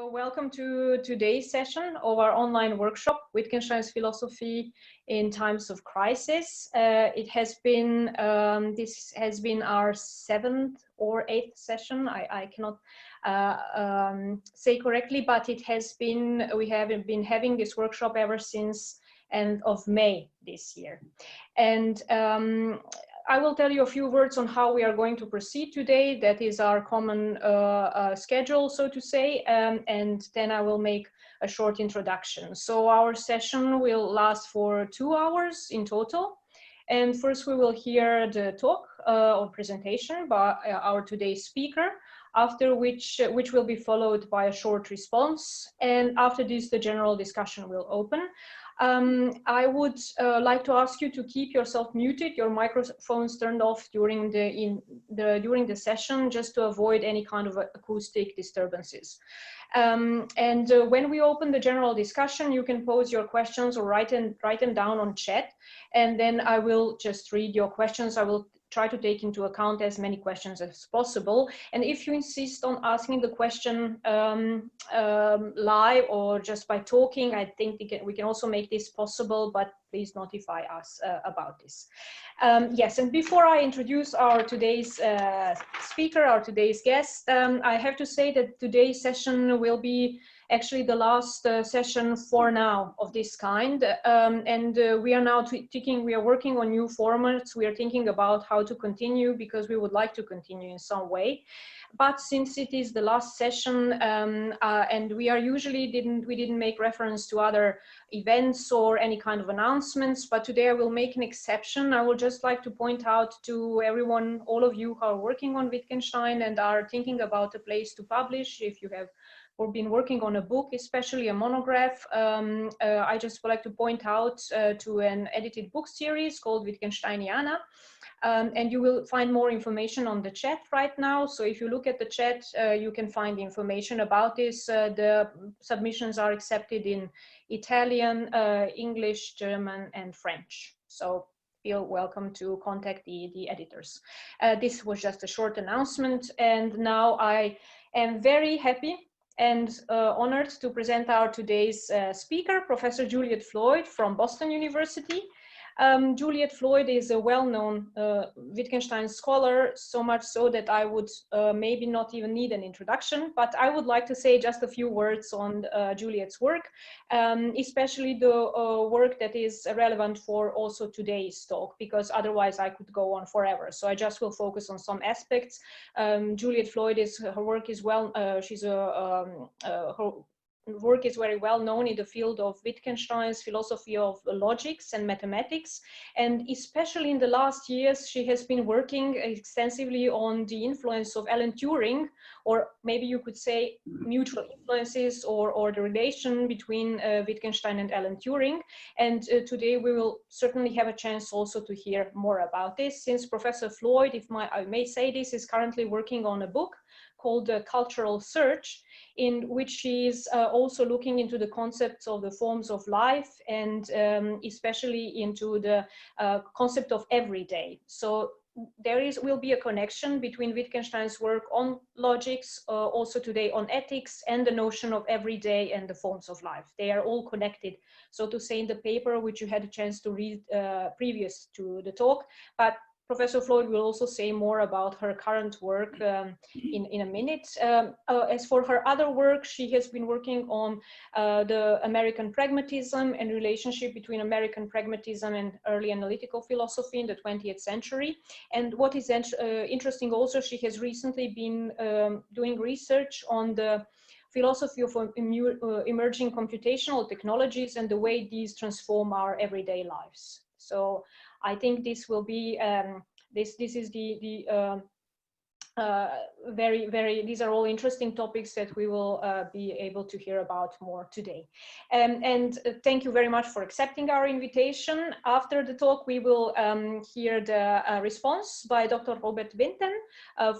So welcome to today's session of our online workshop, Wittgenstein's Philosophy in Times of Crisis. This has been our 7th or 8th session. I cannot say correctly, but we have been having this workshop ever since end of May this year. And I will tell you a few words on how we are going to proceed today. That is our common schedule, so to say, and then I will make a short introduction. So our session will last for 2 hours in total. And first we will hear the talk or presentation by our today's speaker, after which will be followed by a short response. And after this, the general discussion will open. I would like to ask you to keep yourself muted, your microphones turned off during the session, just to avoid any kind of acoustic disturbances. When we open the general discussion, you can pose your questions or write them down on chat, and then I will just read your questions. I will try to take into account as many questions as possible. And if you insist on asking the question live or just by talking, I think we can also make this possible, but please notify us about this. Yes, and before I introduce our today's speaker, our today's guest, I have to say that today's session will be actually the last session for now of this kind. We are now we are working on new formats. We are thinking about how to continue, because we would like to continue in some way. But since it is the last session, and we didn't make reference to other events or any kind of announcements, but today I will make an exception. I would just like to point out to everyone, all of you who are working on Wittgenstein and are thinking about a place to publish, if you have or been working on a book, especially a monograph, I just would like to point out to an edited book series called Wittgensteiniana. And you will find more information on the chat right now. So if you look at the chat, you can find information about this. The submissions are accepted in Italian, English, German, and French. So feel welcome to contact the editors. This was just a short announcement. And now I am very happy and honored to present our today's speaker, Professor Juliet Floyd from Boston University. Juliet Floyd is a well-known Wittgenstein scholar, so much so that I would maybe not even need an introduction, but I would like to say just a few words on Juliet's work, especially the work that is relevant for also today's talk, because otherwise I could go on forever. So I just will focus on some aspects. Juliet Floyd her work is her work is very well known in the field of Wittgenstein's philosophy of logics and mathematics. And especially in the last years, she has been working extensively on the influence of Alan Turing, or maybe you could say mutual influences, or the relation between Wittgenstein and Alan Turing. And today we will certainly have a chance also to hear more about this, since Professor Floyd, if I may say this, is currently working on a book called Cultural Search, in which she is also looking into the concepts of the forms of life, and especially into the concept of everyday. So there will be a connection between Wittgenstein's work on logics, also today on ethics, and the notion of everyday and the forms of life. They are all connected, so to say, in the paper, which you had a chance to read previous to the talk. But Professor Floyd will also say more about her current work in a minute. As for her other work, she has been working on the American pragmatism and relationship between American pragmatism and early analytical philosophy in the 20th century. And what is interesting also, she has recently been doing research on the philosophy of emerging computational technologies and the way these transform our everyday lives. So I think this will be this is these are all interesting topics that we will be able to hear about more today. And thank you very much for accepting our invitation. After the talk, we will hear the response by Dr. Robert Vinten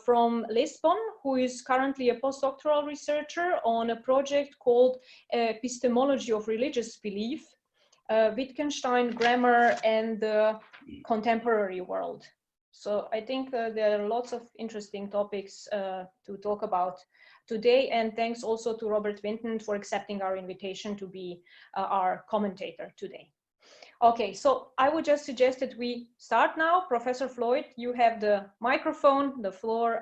from Lisbon, who is currently a postdoctoral researcher on a project called Epistemology of Religious Belief, Wittgenstein, Grammar, and the Contemporary World. So I think there are lots of interesting topics to talk about today. And thanks also to Robert Vinten for accepting our invitation to be our commentator today. Okay, so I would just suggest that we start now. Professor Floyd, you have the microphone. The floor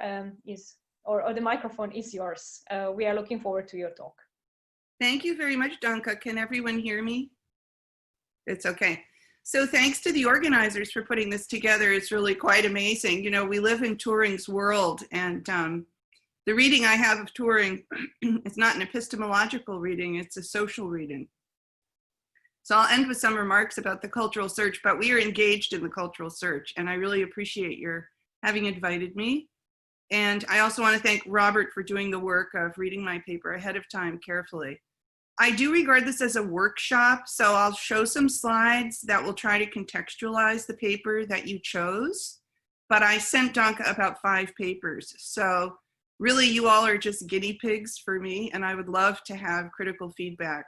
or the microphone is yours. We are looking forward to your talk. Thank you very much, Danka. Can everyone hear me? It's okay. So thanks to the organizers for putting this together. It's really quite amazing. You know, we live in Turing's world, and the reading I have of Turing is not an epistemological reading, it's a social reading. So I'll end with some remarks about the cultural search, but we are engaged in the cultural search, and I really appreciate your having invited me. And I also want to thank Robert for doing the work of reading my paper ahead of time carefully. I do regard this as a workshop, so I'll show some slides that will try to contextualize the paper that you chose, but I sent Danka about 5 papers. So really you all are just guinea pigs for me, and I would love to have critical feedback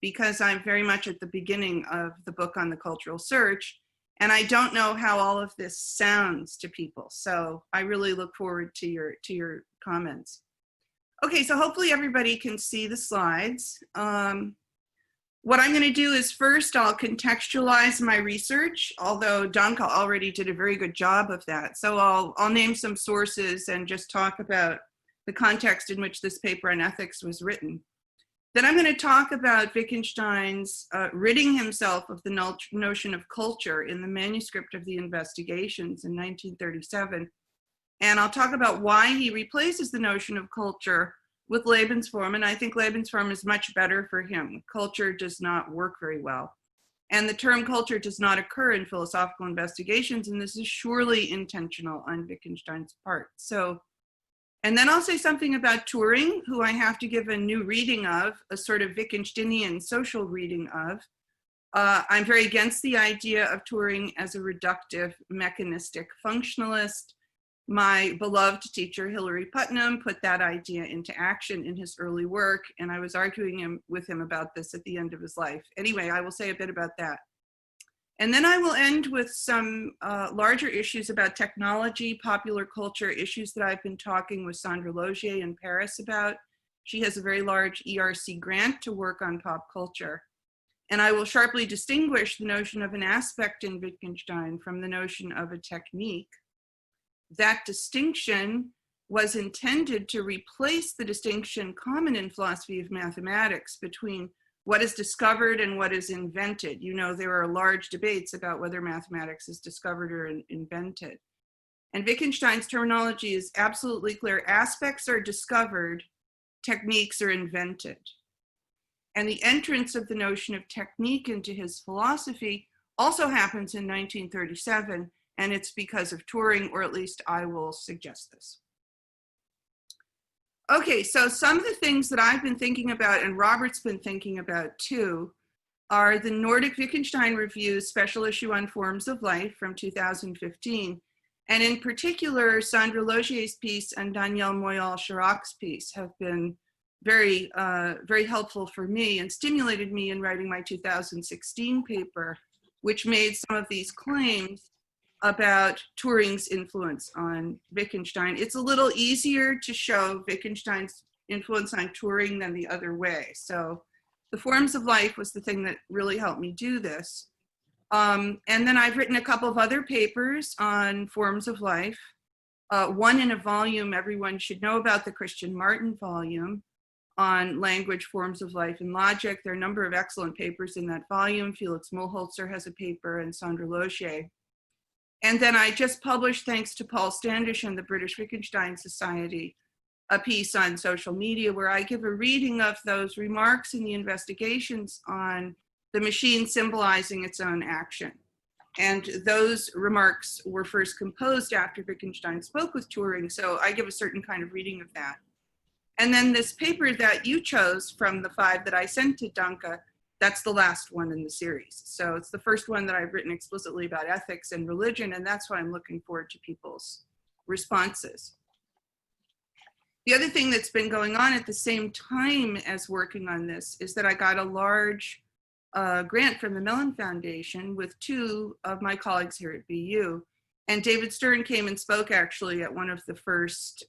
because I'm very much at the beginning of the book on the cultural search, and I don't know how all of this sounds to people. So I really look forward to your comments. Okay, so hopefully everybody can see the slides. What I'm going to do is first I'll contextualize my research, although Danka already did a very good job of that. So I'll name some sources and just talk about the context in which this paper on ethics was written. Then I'm going to talk about Wittgenstein's ridding himself of the notion of culture in the manuscript of the Investigations in 1937. And I'll talk about why he replaces the notion of culture with Lebensformen. I think Lebensformen is much better for him. Culture does not work very well. And the term culture does not occur in philosophical investigations, and this is surely intentional on Wittgenstein's part. So, and then I'll say something about Turing, who I have to give a new reading of, a sort of Wittgensteinian social reading of. I'm very against the idea of Turing as a reductive, mechanistic functionalist. My beloved teacher, Hilary Putnam, put that idea into action in his early work, and I was arguing with him about this at the end of his life. Anyway, I will say a bit about that. And then I will end with some larger issues about technology, popular culture, issues that I've been talking with Sandra Logier in Paris about. She has a very large ERC grant to work on pop culture. And I will sharply distinguish the notion of an aspect in Wittgenstein from the notion of a technique. That distinction was intended to replace the distinction common in philosophy of mathematics between what is discovered and what is invented. You know, there are large debates about whether mathematics is discovered or invented. And Wittgenstein's terminology is absolutely clear. Aspects are discovered, techniques are invented. And the entrance of the notion of technique into his philosophy also happens in 1937. And it's because of Turing, or at least I will suggest this. Okay, so some of the things that I've been thinking about, and Robert's been thinking about too, are the Nordic Wittgenstein Review special issue on forms of life from 2015. And in particular, Sandra Logier's piece and Danielle Moyal-Chirac's piece have been very, very helpful for me and stimulated me in writing my 2016 paper, which made some of these claims about Turing's influence on Wittgenstein. It's a little easier to show Wittgenstein's influence on Turing than the other way. So the forms of life was the thing that really helped me do this. And then I've written a couple of other papers on forms of life. One in a volume everyone should know about, the Christian Martin volume on language, forms of life, and logic. There are a number of excellent papers in that volume. Felix Mulholzer has a paper and Sandra Logier. And then I just published, thanks to Paul Standish and the British Wittgenstein Society, a piece on social media where I give a reading of those remarks in the Investigations on the machine symbolizing its own action. And those remarks were first composed after Wittgenstein spoke with Turing, so I give a certain kind of reading of that. And then this paper that you chose from the 5 that I sent to Danka, that's the last one in the series. So it's the first one that I've written explicitly about ethics and religion, and that's why I'm looking forward to people's responses. The other thing that's been going on at the same time as working on this is that I got a large grant from the Mellon Foundation with 2 of my colleagues here at BU. And David Stern came and spoke actually at one of the first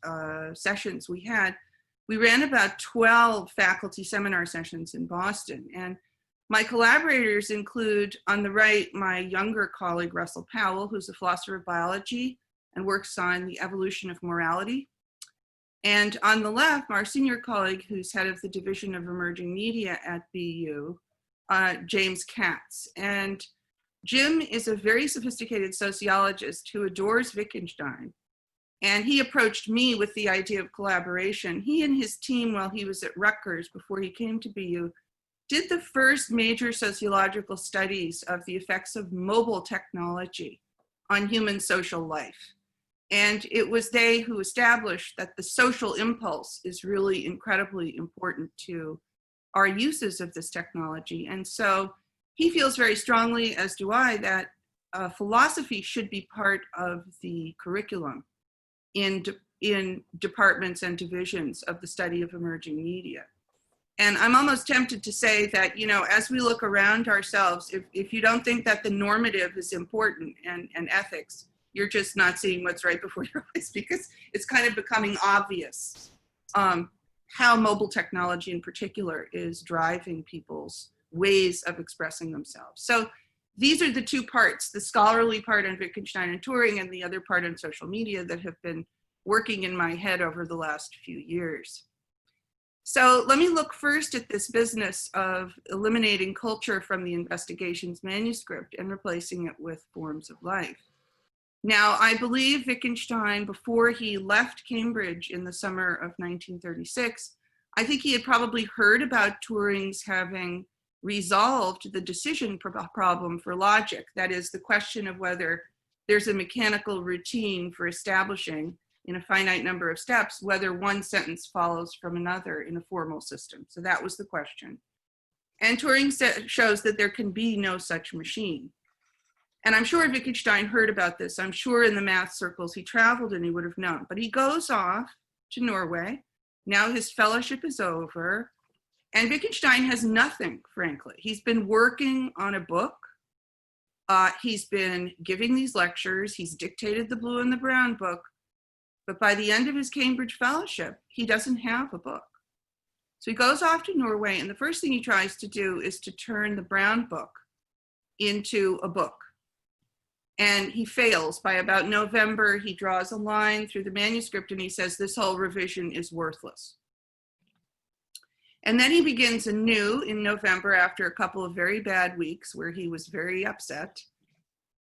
sessions we had. We ran about 12 faculty seminar sessions in Boston. And my collaborators include, on the right, my younger colleague, Russell Powell, who's a philosopher of biology and works on the evolution of morality. And on the left, our senior colleague, who's head of the Division of Emerging Media at BU, James Katz. And Jim is a very sophisticated sociologist who adores Wittgenstein. And he approached me with the idea of collaboration. He and his team, while he was at Rutgers before he came to BU, did the first major sociological studies of the effects of mobile technology on human social life. And it was they who established that the social impulse is really incredibly important to our uses of this technology. And so he feels very strongly, as do I, that philosophy should be part of the curriculum in departments and divisions of the study of emerging media. And I'm almost tempted to say that, you know, as we look around ourselves, if you don't think that the normative is important and ethics, you're just not seeing what's right before your eyes, because it's kind of becoming obvious how mobile technology in particular is driving people's ways of expressing themselves. So these are the two parts, the scholarly part on Wittgenstein and Turing and the other part on social media that have been working in my head over the last few years. So let me look first at this business of eliminating culture from the investigation's manuscript and replacing it with forms of life. Now, I believe Wittgenstein, before he left Cambridge in the summer of 1936, I think he had probably heard about Turing's having resolved the decision problem for logic. That is, the question of whether there's a mechanical routine for establishing in a finite number of steps, whether one sentence follows from another in a formal system. So that was the question. And Turing shows that there can be no such machine. And I'm sure Wittgenstein heard about this. I'm sure in the math circles he traveled in, he would have known. But he goes off to Norway. Now his fellowship is over. And Wittgenstein has nothing, frankly. He's been working on a book. He's been giving these lectures. He's dictated the Blue and the Brown book. But by the end of his Cambridge fellowship, he doesn't have a book. So he goes off to Norway, and the first thing he tries to do is to turn the Brown book into a book. And he fails. By about November, he draws a line through the manuscript and he says, this whole revision is worthless. And then he begins anew in November after a couple of very bad weeks where he was very upset.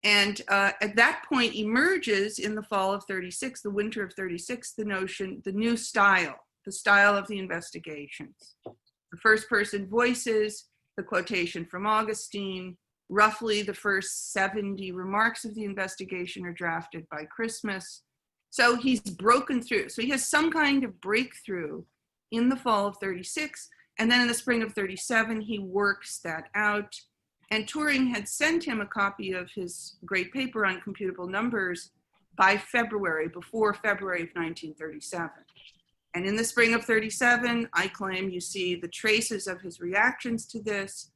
And at that point emerges in the fall of 36, the winter of 36, the notion, the new style, the style of the investigations. The first person voices, the quotation from Augustine, roughly the first 70 remarks of the investigation are drafted by Christmas. So he's broken through. So he has some kind of breakthrough in the fall of 36. And then in the spring of 37, he works that out. And Turing had sent him a copy of his great paper on computable numbers by February, before February of 1937. And in the spring of 37, I claim you see the traces of his reactions to this.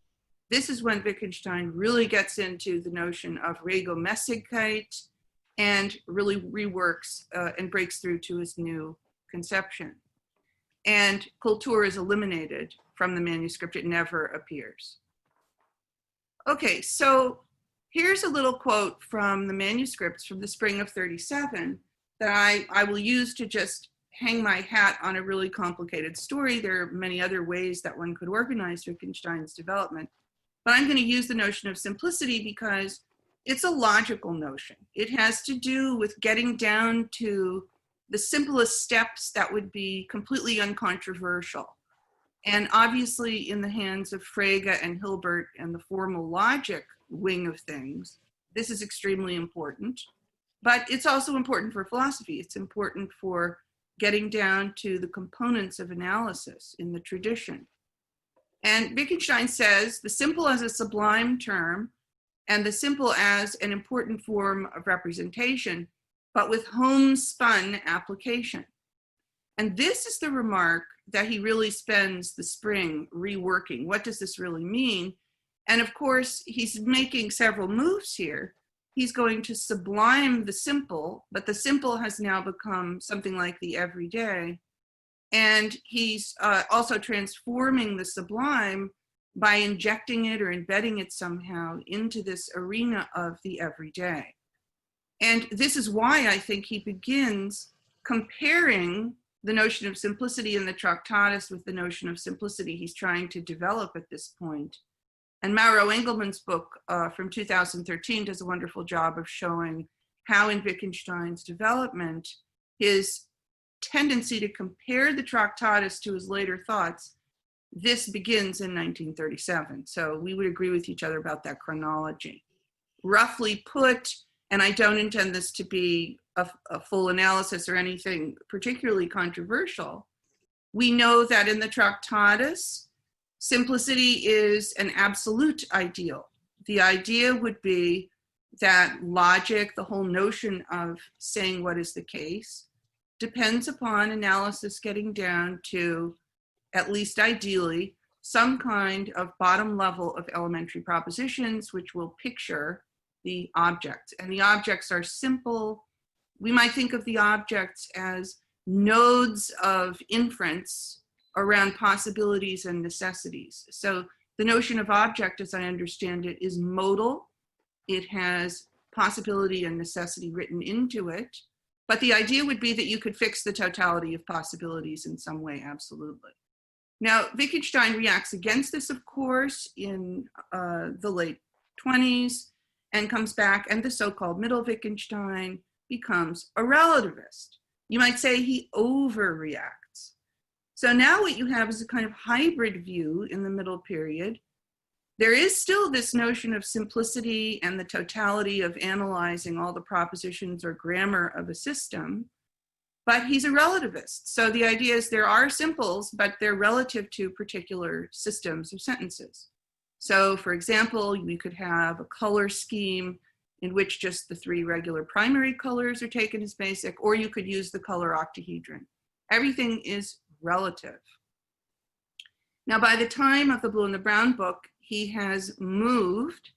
This is when Wittgenstein really gets into the notion of Regelmäßigkeit and really reworks and breaks through to his new conception. And Kultur is eliminated from the manuscript. It never appears. Okay, so here's a little quote from the manuscripts from the spring of 37 that I will use to just hang my hat on a really complicated story. There are many other ways that one could organize Wittgenstein's development, but I'm going to use the notion of simplicity because it's a logical notion. It has to do with getting down to the simplest steps that would be completely uncontroversial. And obviously in the hands of Frege and Hilbert and the formal logic wing of things, this is extremely important, but it's also important for philosophy. It's important for getting down to the components of analysis in the tradition. And Wittgenstein says the simple as a sublime term and the simple as an important form of representation, but with homespun application. And this is the remark that he really spends the spring reworking. What does this really mean? And of course, he's making several moves here. He's going to sublime the simple, but the simple has now become something like the everyday. And he's also transforming the sublime by injecting it or embedding it somehow into this arena of the everyday. And this is why I think he begins comparing the notion of simplicity in the Tractatus with the notion of simplicity he's trying to develop at this point. And Mauro Engelmann's book from 2013 does a wonderful job of showing how in Wittgenstein's development, his tendency to compare the Tractatus to his later thoughts, this begins in 1937. So we would agree with each other about that chronology. Roughly put, and I don't intend this to be a full analysis or anything particularly controversial, we know that in the Tractatus, simplicity is an absolute ideal. The idea would be that logic, the whole notion of saying what is the case, depends upon analysis getting down to, at least ideally, some kind of bottom level of elementary propositions which will picture the objects. And the objects are simple. We might think of the objects as nodes of inference around possibilities and necessities. So the notion of object, as I understand it, is modal. It has possibility and necessity written into it. But the idea would be that you could fix the totality of possibilities in some way, absolutely. Now, Wittgenstein reacts against this, of course, in the late 20s and comes back, and the so-called middle Wittgenstein becomes a relativist. You might say he overreacts. So now what you have is a kind of hybrid view in the middle period. There is still this notion of simplicity and the totality of analyzing all the propositions or grammar of a system, but he's a relativist. So the idea is there are simples, but they're relative to particular systems of sentences. So for example, we could have a color scheme in which just the three regular primary colors are taken as basic, or you could use the color octahedron. Everything is relative. Now, by the time of the Blue and the Brown book, he has moved,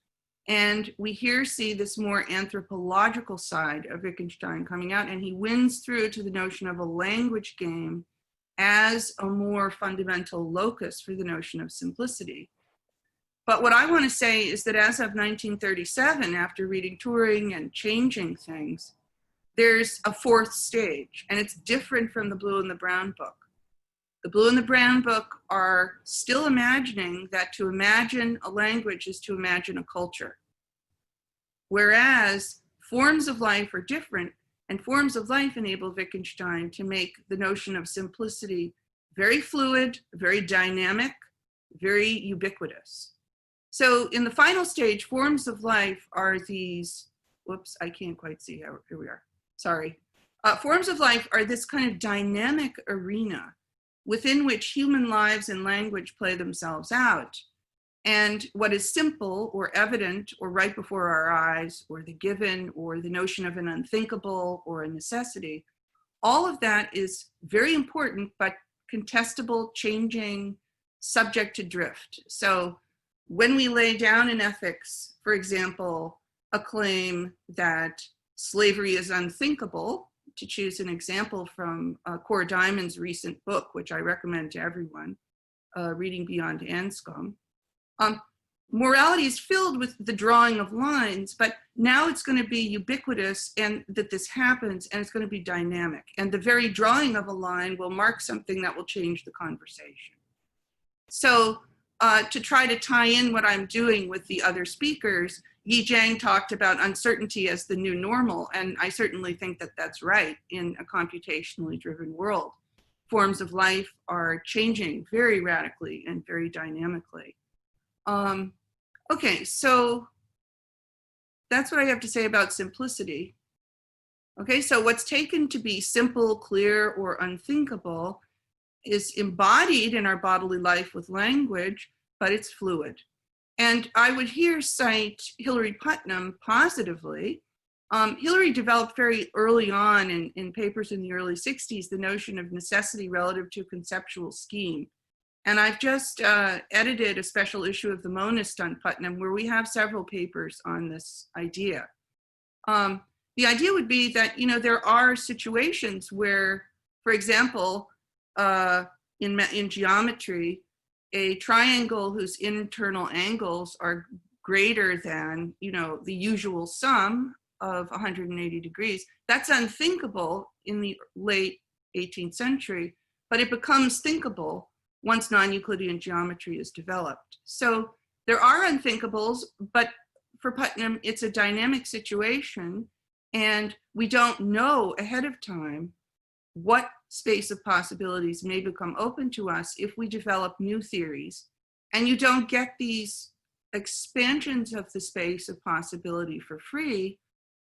and we here see this more anthropological side of Wittgenstein coming out, and he wins through to the notion of a language game as a more fundamental locus for the notion of simplicity. But what I want to say is that as of 1937, after reading Turing and changing things, there's a fourth stage, and it's different from the Blue and the Brown book. The Blue and the Brown book are still imagining that to imagine a language is to imagine a culture. Whereas forms of life are different, and forms of life enable Wittgenstein to make the notion of simplicity very fluid, very dynamic, very ubiquitous. So in the final stage, forms of life are these, whoops, I can't quite see how, here we are, sorry. Forms of life are this kind of dynamic arena within which human lives and language play themselves out. And what is simple or evident or right before our eyes, or the given, or the notion of an unthinkable or a necessity, all of that is very important, but contestable, changing, subject to drift. So when we lay down in ethics, for example, a claim that slavery is unthinkable, to choose an example from Cora Diamond's recent book, which I recommend to everyone, Reading Beyond Anscombe. Morality is filled with the drawing of lines, but now it's going to be ubiquitous, and that this happens, and it's going to be dynamic. And the very drawing of a line will mark something that will change the conversation. So to try to tie in what I'm doing with the other speakers, Yi Zhang talked about uncertainty as the new normal, and I certainly think that that's right in a computationally driven world. Forms of life are changing very radically and very dynamically. Okay, so that's what I have to say about simplicity. Okay, so what's taken to be simple, clear, or unthinkable is embodied in our bodily life with language, but it's fluid. And I would here cite Hilary Putnam positively. Hilary developed very early on in papers in the early 60s the notion of necessity relative to conceptual scheme. And I've just edited a special issue of the Monist on Putnam where we have several papers on this idea. The idea would be that, you know, there are situations where, for example, in geometry, a triangle whose internal angles are greater than, the usual sum of 180 degrees. That's unthinkable in the late 18th century, but it becomes thinkable once non-Euclidean geometry is developed. So there are unthinkables, but for Putnam, it's a dynamic situation, and we don't know ahead of time what space of possibilities may become open to us if we develop new theories. And you don't get these expansions of the space of possibility for free.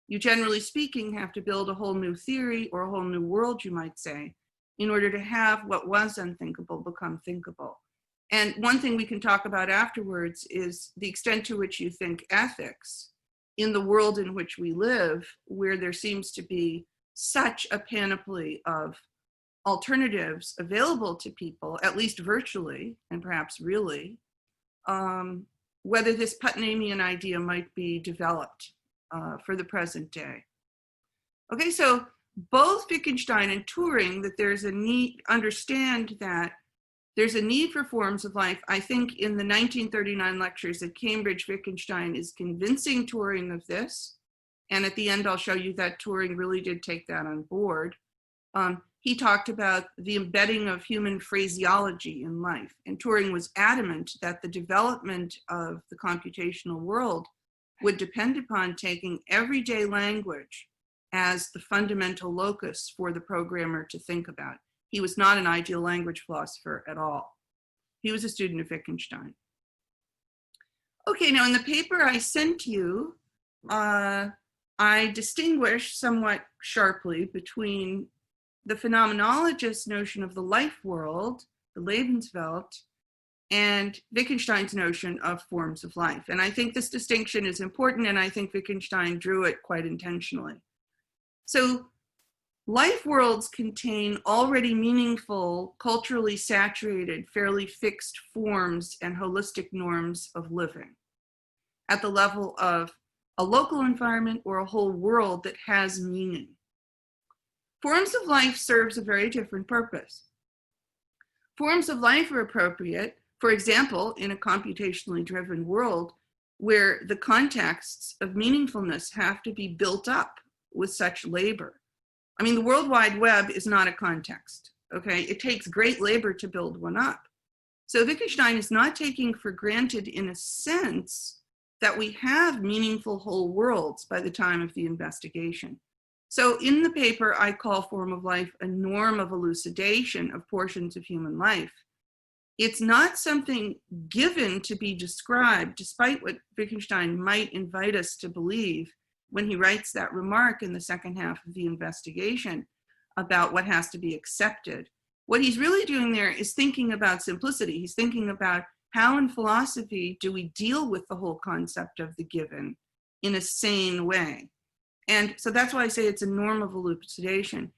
You, generally speaking, have to build a whole new theory or a whole new world, you might say, in order to have what was unthinkable become thinkable. And one thing we can talk about afterwards is the extent to which you think ethics in the world in which we live, where there seems to be such a panoply of alternatives available to people, at least virtually and perhaps really, whether this Putnamian idea might be developed for the present day. Okay, so both Wittgenstein and Turing, that there's a need, understand that there's a need for forms of life. I think in the 1939 lectures at Cambridge, Wittgenstein is convincing Turing of this. And at the end, I'll show you that Turing really did take that on board. He talked about the embedding of human phraseology in life. And Turing was adamant that the development of the computational world would depend upon taking everyday language as the fundamental locus for the programmer to think about. He was not an ideal language philosopher at all. He was a student of Wittgenstein. Okay, now in the paper I sent you, I distinguish somewhat sharply between the phenomenologist's notion of the life world, the Lebenswelt, and Wittgenstein's notion of forms of life. And I think this distinction is important, and I think Wittgenstein drew it quite intentionally. So life worlds contain already meaningful, culturally saturated, fairly fixed forms and holistic norms of living at the level of a local environment or a whole world that has meaning. Forms of life serves a very different purpose. Forms of life are appropriate, for example, in a computationally driven world where the contexts of meaningfulness have to be built up with such labor. I mean, the World Wide Web is not a context, okay? It takes great labor to build one up. So Wittgenstein is not taking for granted, in a sense, that we have meaningful whole worlds by the time of the investigation. So in the paper, I call form of life a norm of elucidation of portions of human life. It's not something given to be described, despite what Wittgenstein might invite us to believe when he writes that remark in the second half of the investigation about what has to be accepted. What he's really doing there is thinking about simplicity. He's thinking about how in philosophy do we deal with the whole concept of the given in a sane way. And so that's why I say it's a norm of elucidation.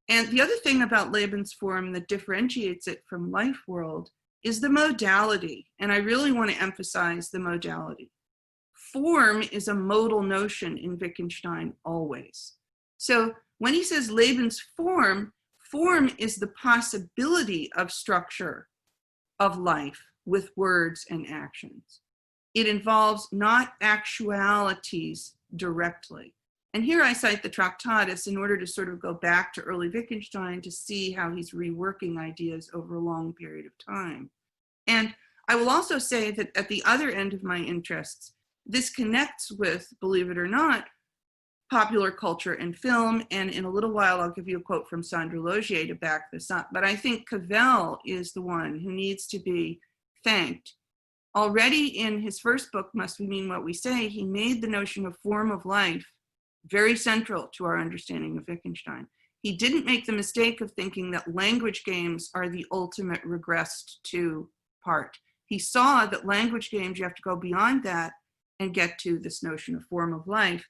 And the other thing about Lebensform that differentiates it from life world is the modality. And I really want to emphasize the modality. Form is a modal notion in Wittgenstein always. So when he says Lebensform, form is the possibility of structure of life with words and actions. It involves not actualities directly. And here I cite the Tractatus in order to sort of go back to early Wittgenstein to see how he's reworking ideas over a long period of time. And I will also say that at the other end of my interests, this connects with, believe it or not, popular culture and film. And in a little while, I'll give you a quote from Sandra Logier to back this up. But I think Cavell is the one who needs to be thanked. Already in his first book, Must We Mean What We Say, he made the notion of form of life very central to our understanding of Wittgenstein. He didn't make the mistake of thinking that language games are the ultimate regressed to part. He saw that language games, you have to go beyond that and get to this notion of form of life.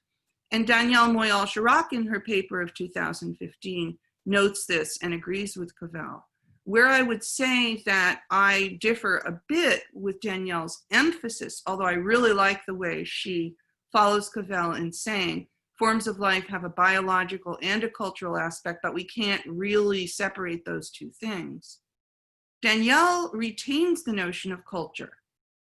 And Danielle Moyal-Chirac in her paper of 2015 notes this and agrees with Cavell. Where I would say that I differ a bit with Danielle's emphasis, although I really like the way she follows Cavell in saying, forms of life have a biological and a cultural aspect, but we can't really separate those two things. Danielle retains the notion of culture,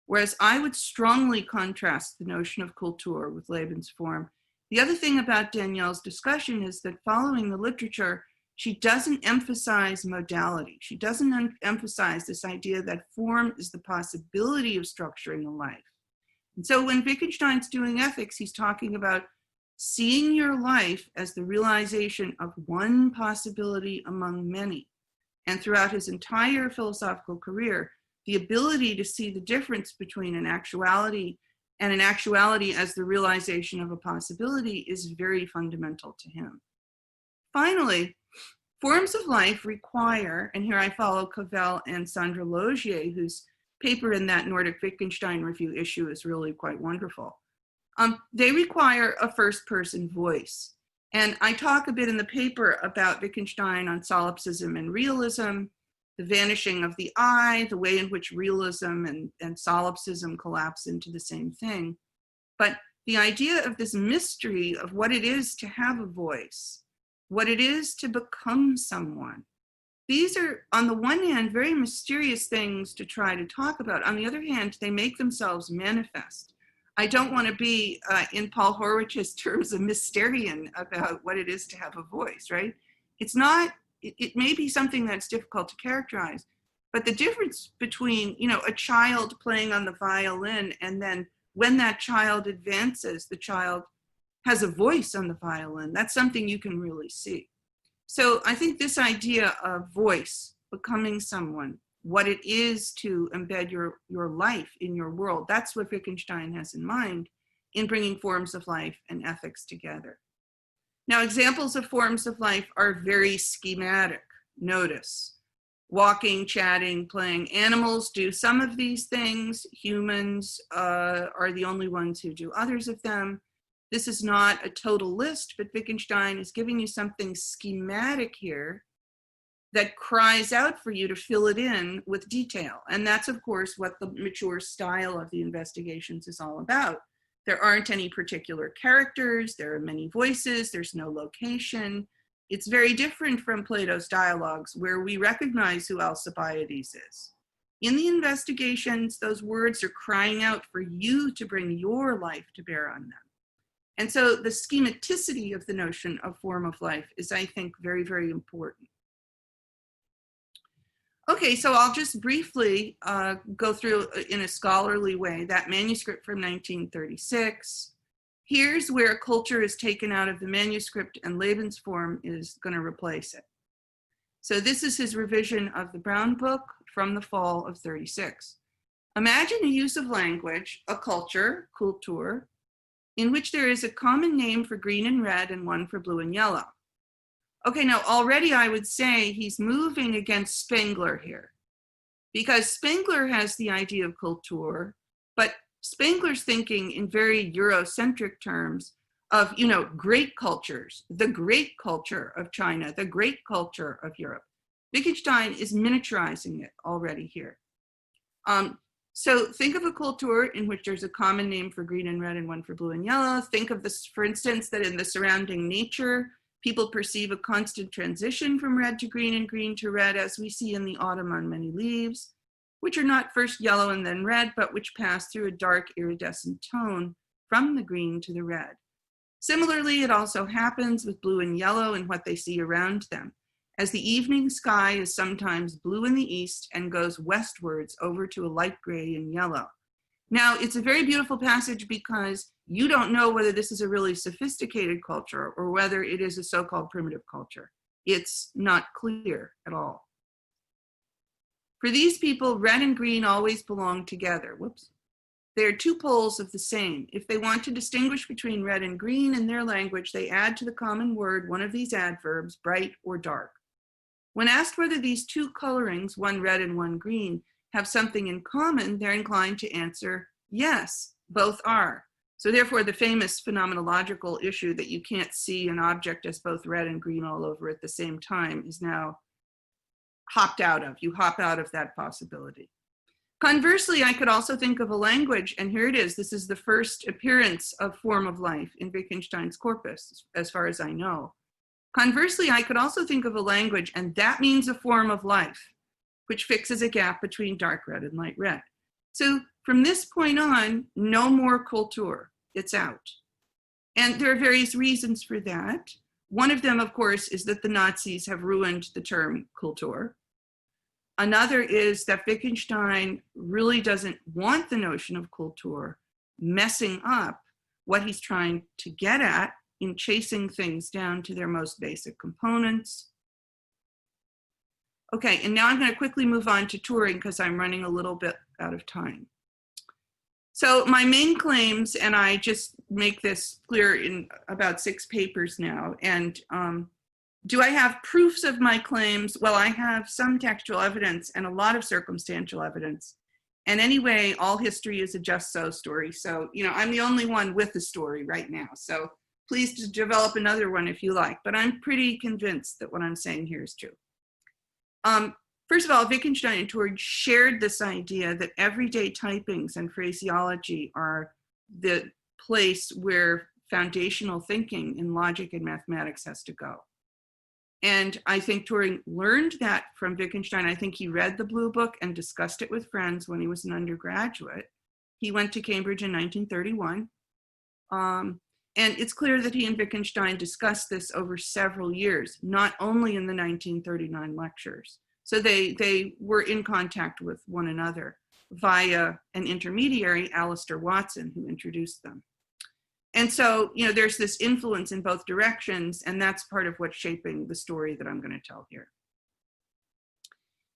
whereas I would strongly contrast the notion of Kultur with Lebensform. The other thing about Danielle's discussion is that following the literature, she doesn't emphasize modality. She doesn't emphasize this idea that form is the possibility of structuring a life. And so when Wittgenstein's doing ethics, he's talking about seeing your life as the realization of one possibility among many. And throughout his entire philosophical career, the ability to see the difference between an actuality and an actuality as the realization of a possibility is very fundamental to him. Finally, forms of life require, and here I follow Cavell and Sandra Logier, whose paper in that Nordic Wittgenstein review issue is really quite wonderful. They require a first-person voice. And I talk a bit in the paper about Wittgenstein on solipsism and realism, the vanishing of the I, the way in which realism and solipsism collapse into the same thing. But the idea of this mystery of what it is to have a voice, what it is to become someone. These are, on the one hand, very mysterious things to try to talk about. On the other hand, they make themselves manifest. I don't want to be, in Paul Horwich's terms, a mysterian about what it is to have a voice, right? It's not, it may be something that's difficult to characterize, but the difference between, a child playing on the violin and then when that child advances, the child has a voice on the violin, that's something you can really see. So I think this idea of voice, becoming someone, what it is to embed your life in your world, that's what Wittgenstein has in mind in bringing forms of life and ethics together. Now, examples of forms of life are very schematic. Notice, walking, chatting, playing. Animals do some of these things. Humans are the only ones who do others of them. This is not a total list, but Wittgenstein is giving you something schematic here that cries out for you to fill it in with detail. And that's, of course, what the mature style of the investigations is all about. There aren't any particular characters, there are many voices, there's no location. It's very different from Plato's dialogues, where we recognize who Alcibiades is. In the investigations, those words are crying out for you to bring your life to bear on them. And so the schematicity of the notion of form of life is, I think, very, very important. Okay, so I'll just briefly go through in a scholarly way that manuscript from 1936. Here's where culture is taken out of the manuscript and Lebensform is going to replace it. So this is his revision of the Brown Book from the fall of 36. Imagine a use of language, a culture, Kultur, in which there is a common name for green and red and one for blue and yellow. Okay, now already I would say he's moving against Spengler here, because Spengler has the idea of Kultur, but Spengler's thinking in very Eurocentric terms of, great cultures, the great culture of China, the great culture of Europe. Wittgenstein is miniaturizing it already here. So think of a Kultur in which there's a common name for green and red and one for blue and yellow. Think of this, for instance, that in the surrounding nature, people perceive a constant transition from red to green and green to red, as we see in the autumn on many leaves, which are not first yellow and then red, but which pass through a dark iridescent tone from the green to the red. Similarly, it also happens with blue and yellow in what they see around them, as the evening sky is sometimes blue in the east and goes westwards over to a light gray and yellow. Now, it's a very beautiful passage because you don't know whether this is a really sophisticated culture or whether it is a so-called primitive culture. It's not clear at all. For these people, red and green always belong together. Whoops. They are two poles of the same. If they want to distinguish between red and green in their language, they add to the common word one of these adverbs, bright or dark. When asked whether these two colorings, one red and one green, have something in common, they're inclined to answer, yes, both are. So therefore, the famous phenomenological issue that you can't see an object as both red and green all over at the same time is now hopped out of. You hop out of that possibility. Conversely, I could also think of a language, and here it is. This is the first appearance of form of life in Wittgenstein's corpus, as far as I know. Conversely, I could also think of a language, and that means a form of life, which fixes a gap between dark red and light red. So from this point on, no more Kultur. It's out. And there are various reasons for that. One of them, of course, is that the Nazis have ruined the term Kultur. Another is that Wittgenstein really doesn't want the notion of Kultur messing up what he's trying to get at in chasing things down to their most basic components. Okay, and now I'm going to quickly move on to Turing because I'm running a little bit out of time. So my main claims, and I just make this clear in about 6 papers now, and do I have proofs of my claims? Well, I have some textual evidence and a lot of circumstantial evidence. And anyway, all history is a just so story. So, you know, I'm the only one with the story right now. So please develop another one if you like, but I'm pretty convinced that what I'm saying here is true. First of all, Wittgenstein and Turing shared this idea that everyday typings and phraseology are the place where foundational thinking in logic and mathematics has to go. And I think Turing learned that from Wittgenstein. I think he read the Blue Book and discussed it with friends when he was an undergraduate. He went to Cambridge in 1931. And it's clear that he and Wittgenstein discussed this over several years, not only in the 1939 lectures. So they were in contact with one another via an intermediary, Alistair Watson, who introduced them. And so, you know, there's this influence in both directions, and that's part of what's shaping the story that I'm going to tell here.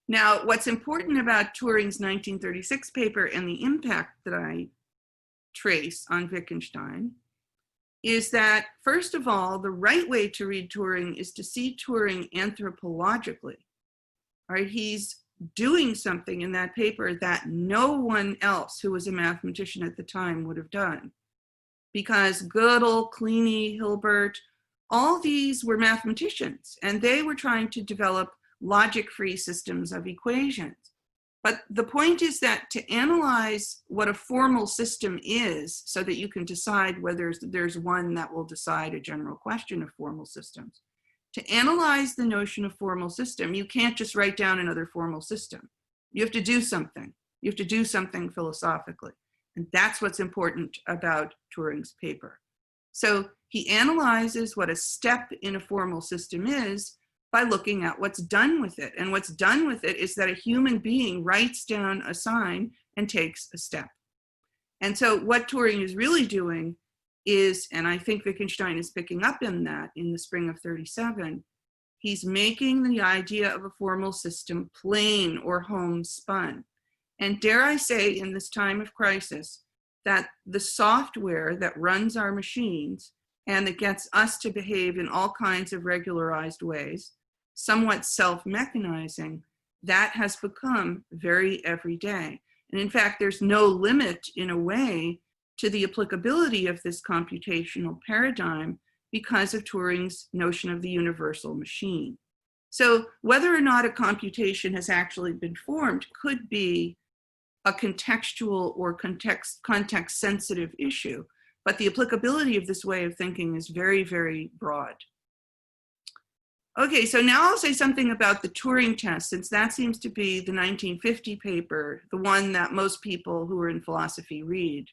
Now, what's important about Turing's 1936 paper and the impact that I trace on Wittgenstein is that, first of all, the right way to read Turing is to see Turing anthropologically. All right, he's doing something in that paper that no one else who was a mathematician at the time would have done. Because Gödel, Kleene, Hilbert, all these were mathematicians, and they were trying to develop logic-free systems of equations. But the point is that to analyze what a formal system is so that you can decide whether there's one that will decide a general question of formal systems, to analyze the notion of formal system, you can't just write down another formal system. You have to do something. You have to do something philosophically. And that's what's important about Turing's paper. So he analyzes what a step in a formal system is by looking at what's done with it. And what's done with it is that a human being writes down a sign and takes a step. And so what Turing is really doing is, and I think Wittgenstein is picking up in that in the spring of 37, he's making the idea of a formal system plain or homespun. And dare I say, in this time of crisis, that the software that runs our machines and that gets us to behave in all kinds of regularized ways, somewhat self-mechanizing, that has become very everyday. And in fact, there's no limit, in a way, to the applicability of this computational paradigm because of Turing's notion of the universal machine. So whether or not a computation has actually been formed could be a contextual or context-sensitive issue, but the applicability of this way of thinking is very, very broad. Okay, so now I'll say something about the Turing test, since that seems to be the 1950 paper, the one that most people who are in philosophy read.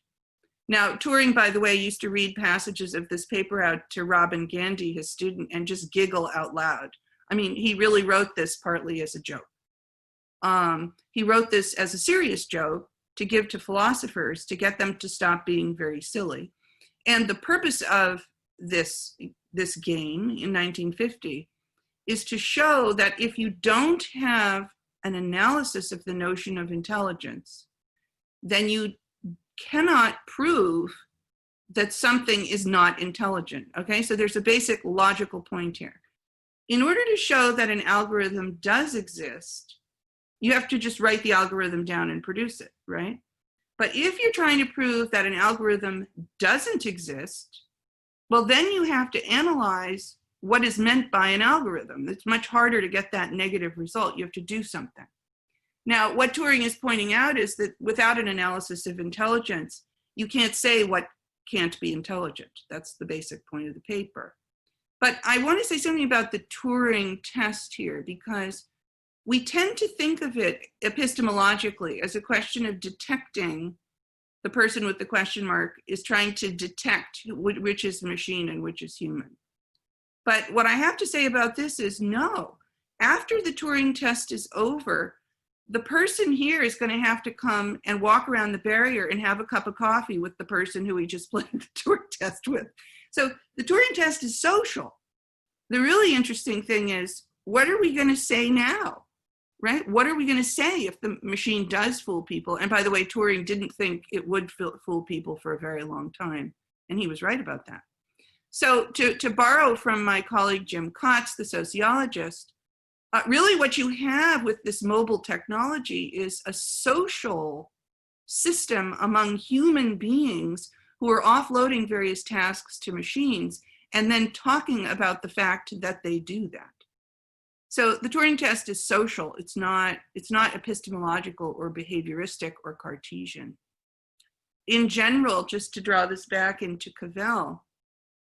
Now, Turing, by the way, used to read passages of this paper out to Robin Gandy, his student, and just giggle out loud. I mean, he really wrote this partly as a joke. He wrote this as a serious joke to give to philosophers to get them to stop being very silly. And the purpose of this game in 1950 is to show that if you don't have an analysis of the notion of intelligence, then you cannot prove that something is not intelligent, okay? So there's a basic logical point here. In order to show that an algorithm does exist, you have to just write the algorithm down and produce it, right? But if you're trying to prove that an algorithm doesn't exist, well, then you have to analyze what is meant by an algorithm. It's much harder to get that negative result. You have to do something. Now, what Turing is pointing out is that without an analysis of intelligence, you can't say what can't be intelligent. That's the basic point of the paper. But I want to say something about the Turing test here, because we tend to think of it epistemologically as a question of detecting. The person with the question mark is trying to detect which is machine and which is human. But what I have to say about this is no. After the Turing test is over, the person here is going to have to come and walk around the barrier and have a cup of coffee with the person who he just played the Turing test with. So the Turing test is social. The really interesting thing is, what are we going to say now, right? What are we going to say if the machine does fool people? And by the way, Turing didn't think it would fool people for a very long time, and he was right about that. So to borrow from my colleague Jim Kotz, the sociologist, really what you have with this mobile technology is a social system among human beings who are offloading various tasks to machines and then talking about the fact that they do that. So the Turing test is social. It's not epistemological or behavioristic or Cartesian. In general, just to draw this back into Cavell,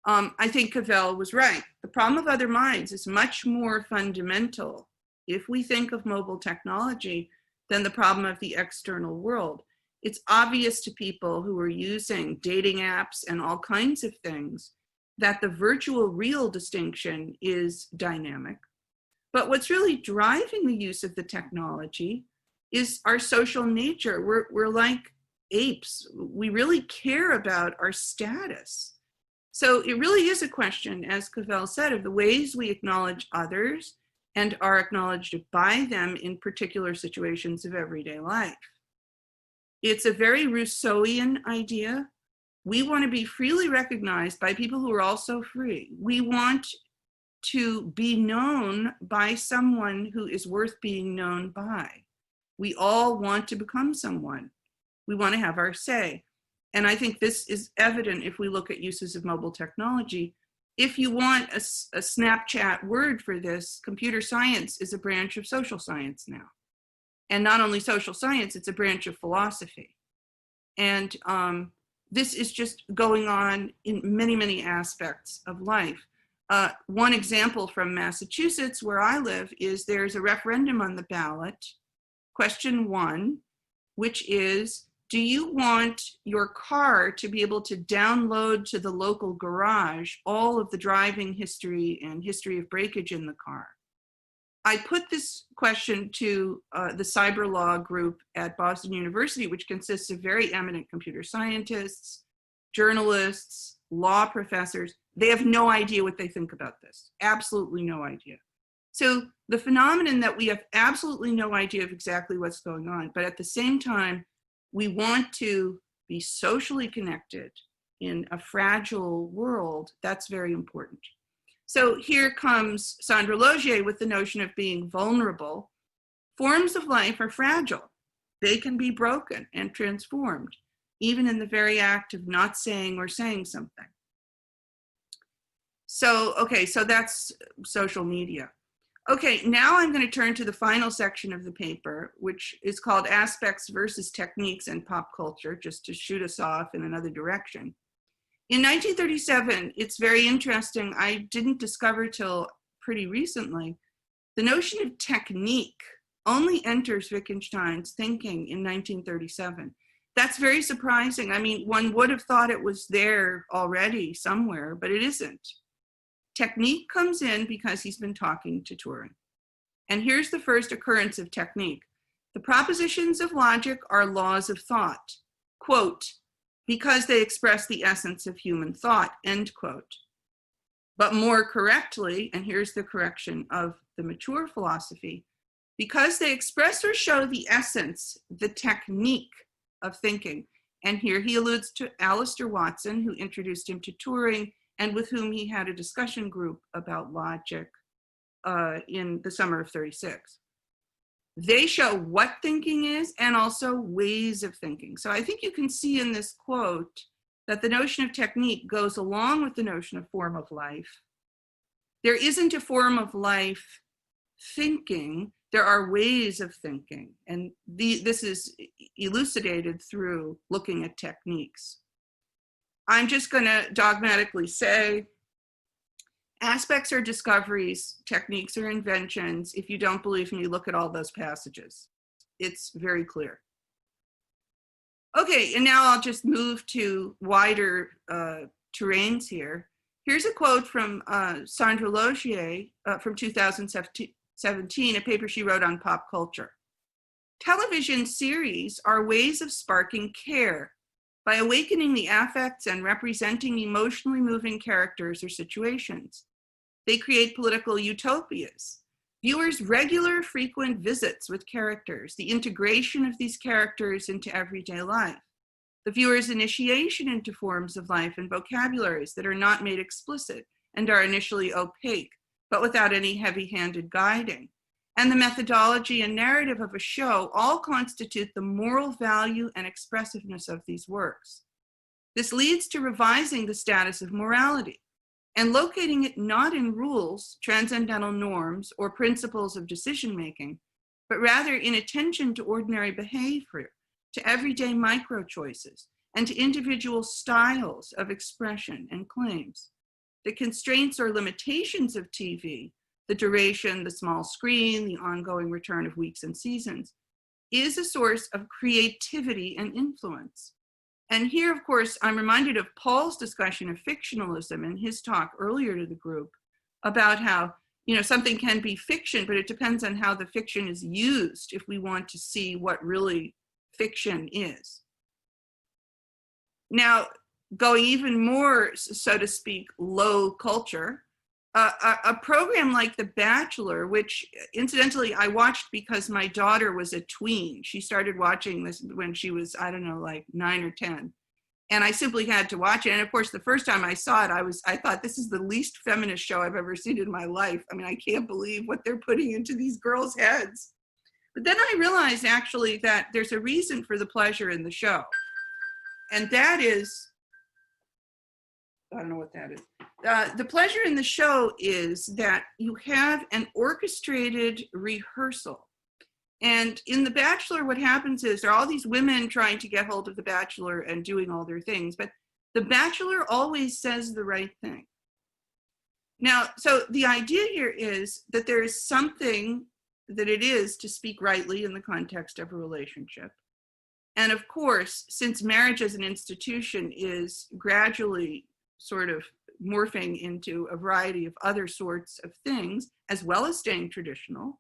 I think Cavell was right. The problem of other minds is much more fundamental if we think of mobile technology than the problem of the external world. It's obvious to people who are using dating apps and all kinds of things that the virtual real distinction is dynamic. But what's really driving the use of the technology is our social nature. We're like apes. We really care about our status. So it really is a question, as Cavell said, of the ways we acknowledge others and are acknowledged by them in particular situations of everyday life. It's a very Rousseauian idea. We want to be freely recognized by people who are also free. We want to be known by someone who is worth being known by. We all want to become someone. We want to have our say. And I think this is evident if we look at uses of mobile technology. If you want a Snapchat word for this, computer science is a branch of social science now. And not only social science, it's a branch of philosophy. And this is just going on in many, many aspects of life. One example from Massachusetts, where I live, is there's a referendum on the ballot, question 1, which is, do you want your car to be able to download to the local garage all of the driving history and history of breakage in the car? I put this question to the cyber law group at Boston University, which consists of very eminent computer scientists, journalists, law professors. They have no idea what they think about this. Absolutely no idea. So the phenomenon that we have absolutely no idea of exactly what's going on, but at the same time, we want to be socially connected in a fragile world, that's very important. So here comes Sandra Logier with the notion of being vulnerable. Forms of life are fragile. They can be broken and transformed, even in the very act of not saying or saying something. So, okay, so that's social media. Okay, now I'm going to turn to the final section of the paper, which is called Aspects versus Techniques in Pop Culture, just to shoot us off in another direction. In 1937, it's very interesting, I didn't discover till pretty recently, the notion of technique only enters Wittgenstein's thinking in 1937. That's very surprising. I mean, one would have thought it was there already somewhere, but it isn't. Technique comes in because he's been talking to Turing. And here's the first occurrence of technique. The propositions of logic are laws of thought, quote, because they express the essence of human thought, end quote. But more correctly, and here's the correction of the mature philosophy, because they express or show the essence, the technique of thinking. And here he alludes to Alistair Watson, who introduced him to Turing, and with whom he had a discussion group about logic in the summer of '36. They show what thinking is and also ways of thinking. So I think you can see in this quote that the notion of technique goes along with the notion of form of life. There isn't a form of life thinking. There are ways of thinking, and this is elucidated through looking at techniques. I'm just going to dogmatically say aspects are discoveries, techniques are inventions. If you don't believe me, look at all those passages. It's very clear. Okay, and now I'll just move to wider terrains here. Here's a quote from Sandra Logier from 2017, a paper she wrote on pop culture. Television series are ways of sparking care by awakening the affects and representing emotionally moving characters or situations. They create political utopias. Viewers' regular, frequent visits with characters, the integration of these characters into everyday life, the viewer's initiation into forms of life and vocabularies that are not made explicit and are initially opaque, but without any heavy-handed guiding, and the methodology and narrative of a show all constitute the moral value and expressiveness of these works. This leads to revising the status of morality and locating it not in rules, transcendental norms, or principles of decision-making, but rather in attention to ordinary behavior, to everyday micro-choices, and to individual styles of expression and claims. The constraints or limitations of TV, the duration, the small screen, the ongoing return of weeks and seasons, is a source of creativity and influence. And here, of course, I'm reminded of Paul's discussion of fictionalism in his talk earlier to the group about how, something can be fiction, but it depends on how the fiction is used if we want to see what really fiction is. Now, going even more, so to speak, low culture, a program like The Bachelor, which incidentally I watched because my daughter was a tween. She started watching this when she was, I don't know, like 9 or 10. And I simply had to watch it. And of course, the first time I saw it, I thought, this is the least feminist show I've ever seen in my life. I mean, I can't believe what they're putting into these girls' heads. But then I realized actually that there's a reason for the pleasure in the show. And that is, I don't know what that is. The pleasure in the show is that you have an orchestrated rehearsal. And in The Bachelor, what happens is there are all these women trying to get hold of the Bachelor and doing all their things, but the Bachelor always says the right thing. Now, so the idea here is that there is something that it is to speak rightly in the context of a relationship. And of course, since marriage as an institution is gradually sort of morphing into a variety of other sorts of things, as well as staying traditional,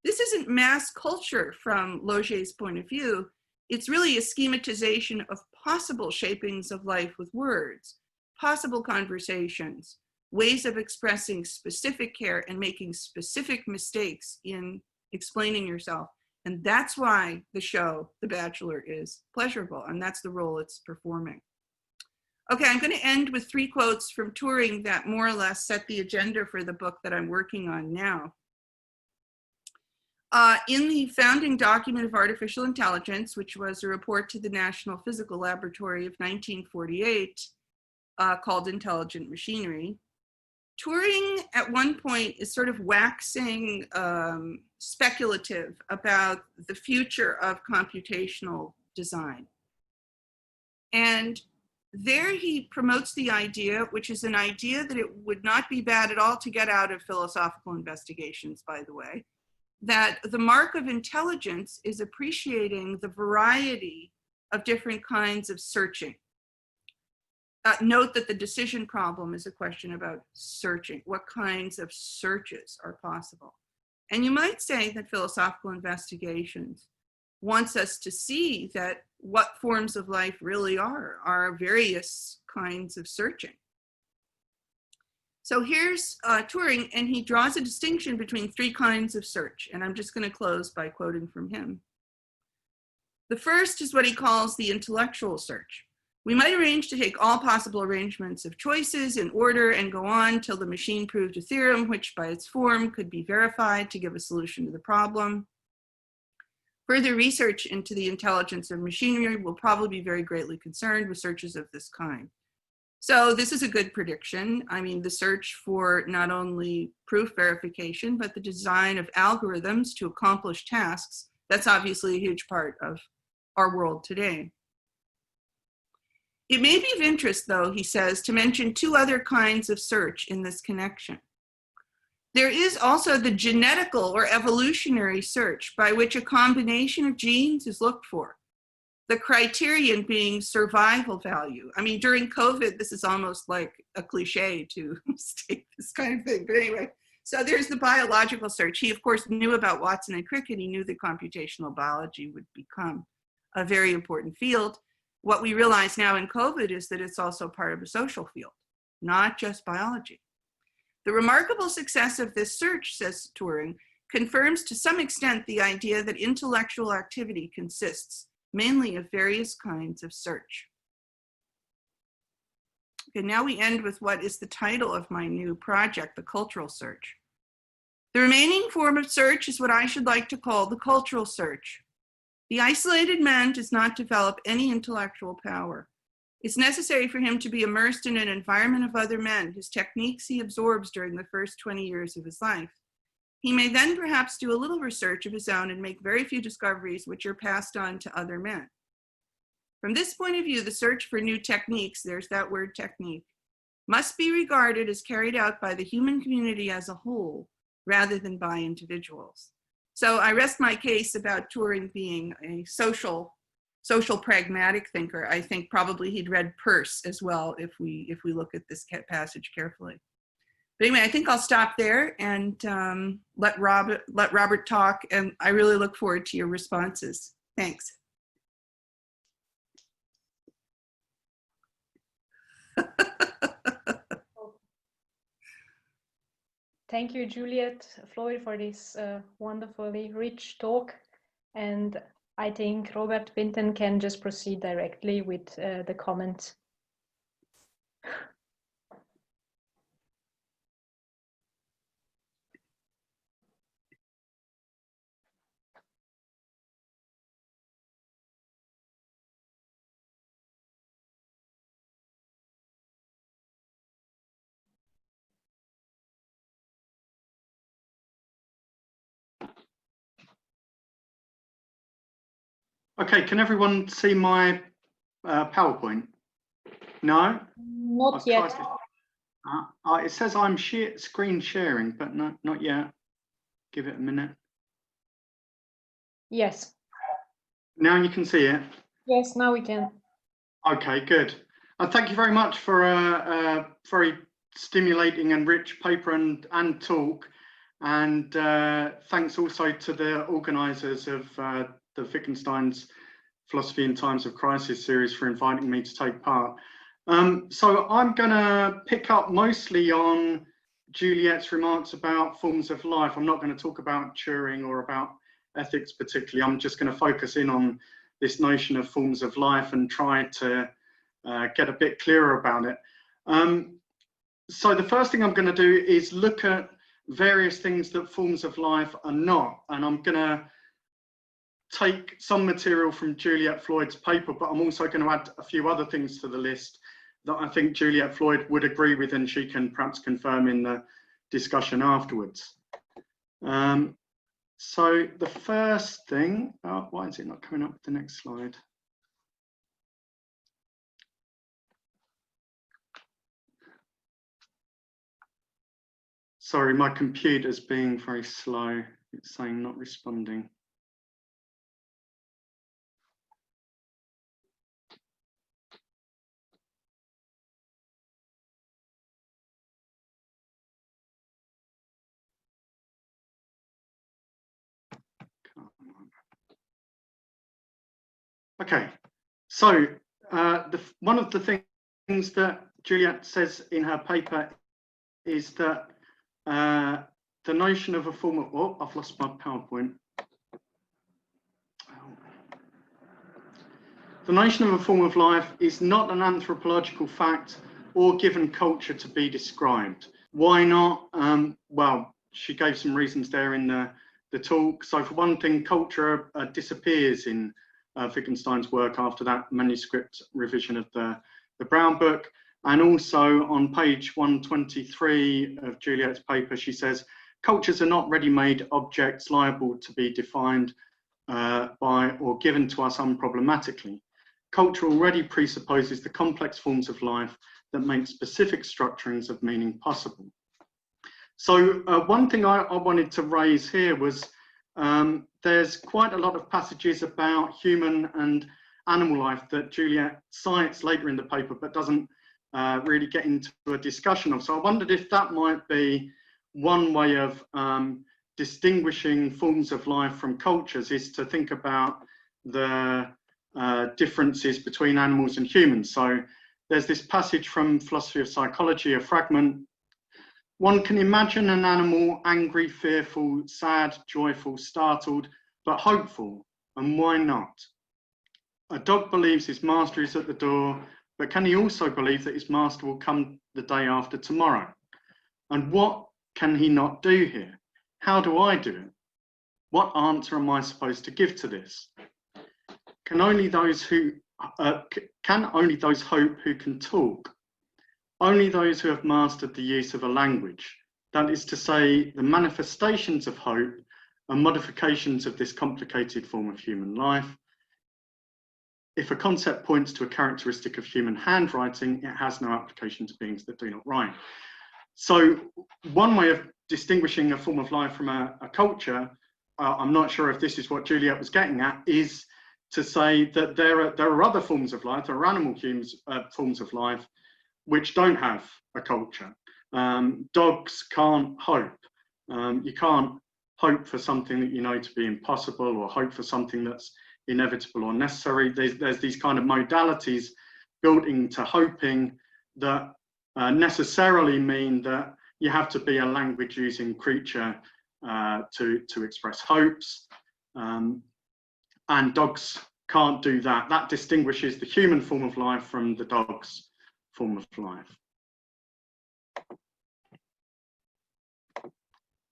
this isn't mass culture from Logier's point of view. It's really a schematization of possible shapings of life with words, possible conversations, ways of expressing specific care and making specific mistakes in explaining yourself. And that's why the show, The Bachelor, is pleasurable, and that's the role it's performing. Okay, I'm going to end with 3 quotes from Turing that more or less set the agenda for the book that I'm working on now. In the founding document of artificial intelligence, which was a report to the National Physical Laboratory of 1948, called Intelligent Machinery, Turing at one point is sort of waxing speculative about the future of computational design. And there he promotes the idea, which is an idea that it would not be bad at all to get out of philosophical investigations, by the way, that the mark of intelligence is appreciating the variety of different kinds of searching. Note that the decision problem is a question about searching. What kinds of searches are possible? And you might say that philosophical investigations wants us to see that what forms of life really are various kinds of searching. So here's Turing, and he draws a distinction between 3 kinds of search. And I'm just going to close by quoting from him. The first is what he calls the intellectual search. We might arrange to take all possible arrangements of choices in order and go on till the machine proved a theorem, which by its form could be verified to give a solution to the problem. Further research into the intelligence of machinery will probably be very greatly concerned with searches of this kind. So this is a good prediction. I mean, the search for not only proof verification, but the design of algorithms to accomplish tasks, that's obviously a huge part of our world today. It may be of interest, though, he says, to mention two other kinds of search in this connection. There is also the genetical or evolutionary search, by which a combination of genes is looked for. The criterion being survival value. I mean, during COVID, this is almost like a cliche to state this kind of thing. But anyway, so there's the biological search. He, of course, knew about Watson and Crick, and he knew that computational biology would become a very important field. What we realize now in COVID is that it's also part of a social field, not just biology. The remarkable success of this search, says Turing, confirms to some extent the idea that intellectual activity consists mainly of various kinds of search. Okay, now we end with what is the title of my new project, the cultural search. The remaining form of search is what I should like to call the cultural search. The isolated man does not develop any intellectual power. It's necessary for him to be immersed in an environment of other men whose techniques he absorbs during the first 20 years of his life. He may then perhaps do a little research of his own and make very few discoveries which are passed on to other men. From this point of view, the search for new techniques, there's that word technique, must be regarded as carried out by the human community as a whole rather than by individuals. So I rest my case about Turing being a social pragmatic thinker. I think probably he'd read Peirce as well if we look at this passage carefully. But anyway, I think I'll stop there and let Robert talk, and I really look forward to your responses. Thanks. Thank you, Juliet Floyd, for this wonderfully rich talk. And I think Robert Vinten can just proceed directly with the comments. Okay, can everyone see my PowerPoint? No? Not yet. It says I'm screen sharing, but not yet. Give it a minute. Yes. Now you can see it? Yes, now we can. Okay, good. Thank you very much for a very stimulating and rich paper and talk. And thanks also to the organisers of the Wittgenstein's Philosophy in Times of Crisis series for inviting me to take part. So I'm going to pick up mostly on Juliet's remarks about forms of life. I'm not going to talk about Turing or about ethics particularly. I'm just going to focus in on this notion of forms of life and try to get a bit clearer about it. So the first thing I'm going to do is look at various things that forms of life are not, and I'm going to take some material from Juliet Floyd's paper, but I'm also going to add a few other things to the list that I think Juliet Floyd would agree with, and she can perhaps confirm in the discussion afterwards. So the first thing, why is it not coming up with the next slide? Sorry, my computer's being very slow. It's saying not responding. Okay, so one of the things that Juliet says in her paper is that the notion of a form of, oh, I've lost my PowerPoint. The notion of a form of life is not an anthropological fact or given culture to be described. Why not? Well, she gave some reasons there in the talk. So for one thing, culture disappears in Wittgenstein's work after that manuscript revision of the Brown Book. And also on page 123 of Juliet's paper, she says, cultures are not ready-made objects liable to be defined by or given to us unproblematically. Culture already presupposes the complex forms of life that make specific structurings of meaning possible. So one thing I wanted to raise here was there's quite a lot of passages about human and animal life that Juliet cites later in the paper, but doesn't really get into a discussion of. So I wondered if that might be one way of distinguishing forms of life from cultures, is to think about the differences between animals and humans. So there's this passage from Philosophy of Psychology, a fragment. One can imagine an animal angry, fearful, sad, joyful, startled, but hopeful, and why not? A dog believes his master is at the door, but can he also believe that his master will come the day after tomorrow? And what can he not do here? How do I do it? What answer am I supposed to give to this? Can only those hope who can talk? Only those who have mastered the use of a language, that is to say, the manifestations of hope and modifications of this complicated form of human life. If a concept points to a characteristic of human handwriting, it has no application to beings that do not write. So one way of distinguishing a form of life from a culture, I'm not sure if this is what Juliet was getting at, is to say that there are other forms of life, there are animal forms of life, which don't have a culture. Dogs can't hope. You can't hope for something that you know to be impossible, or hope for something that's inevitable or necessary. There's these kind of modalities built into hoping that necessarily mean that you have to be a language using creature to express hopes. And dogs can't do that. That distinguishes the human form of life from the dog's form of life.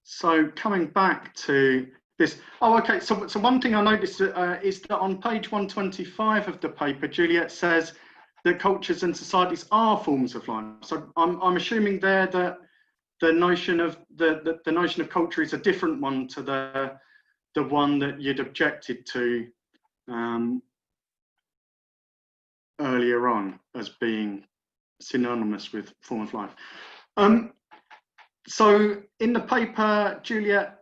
So coming back to this, okay, so one thing I noticed is that on page 125 of the paper, Juliet says that cultures and societies are forms of life. So I'm assuming there that the notion of the notion of culture is a different one to the one that you'd objected to earlier on as being synonymous with form of life. So in the paper, Juliet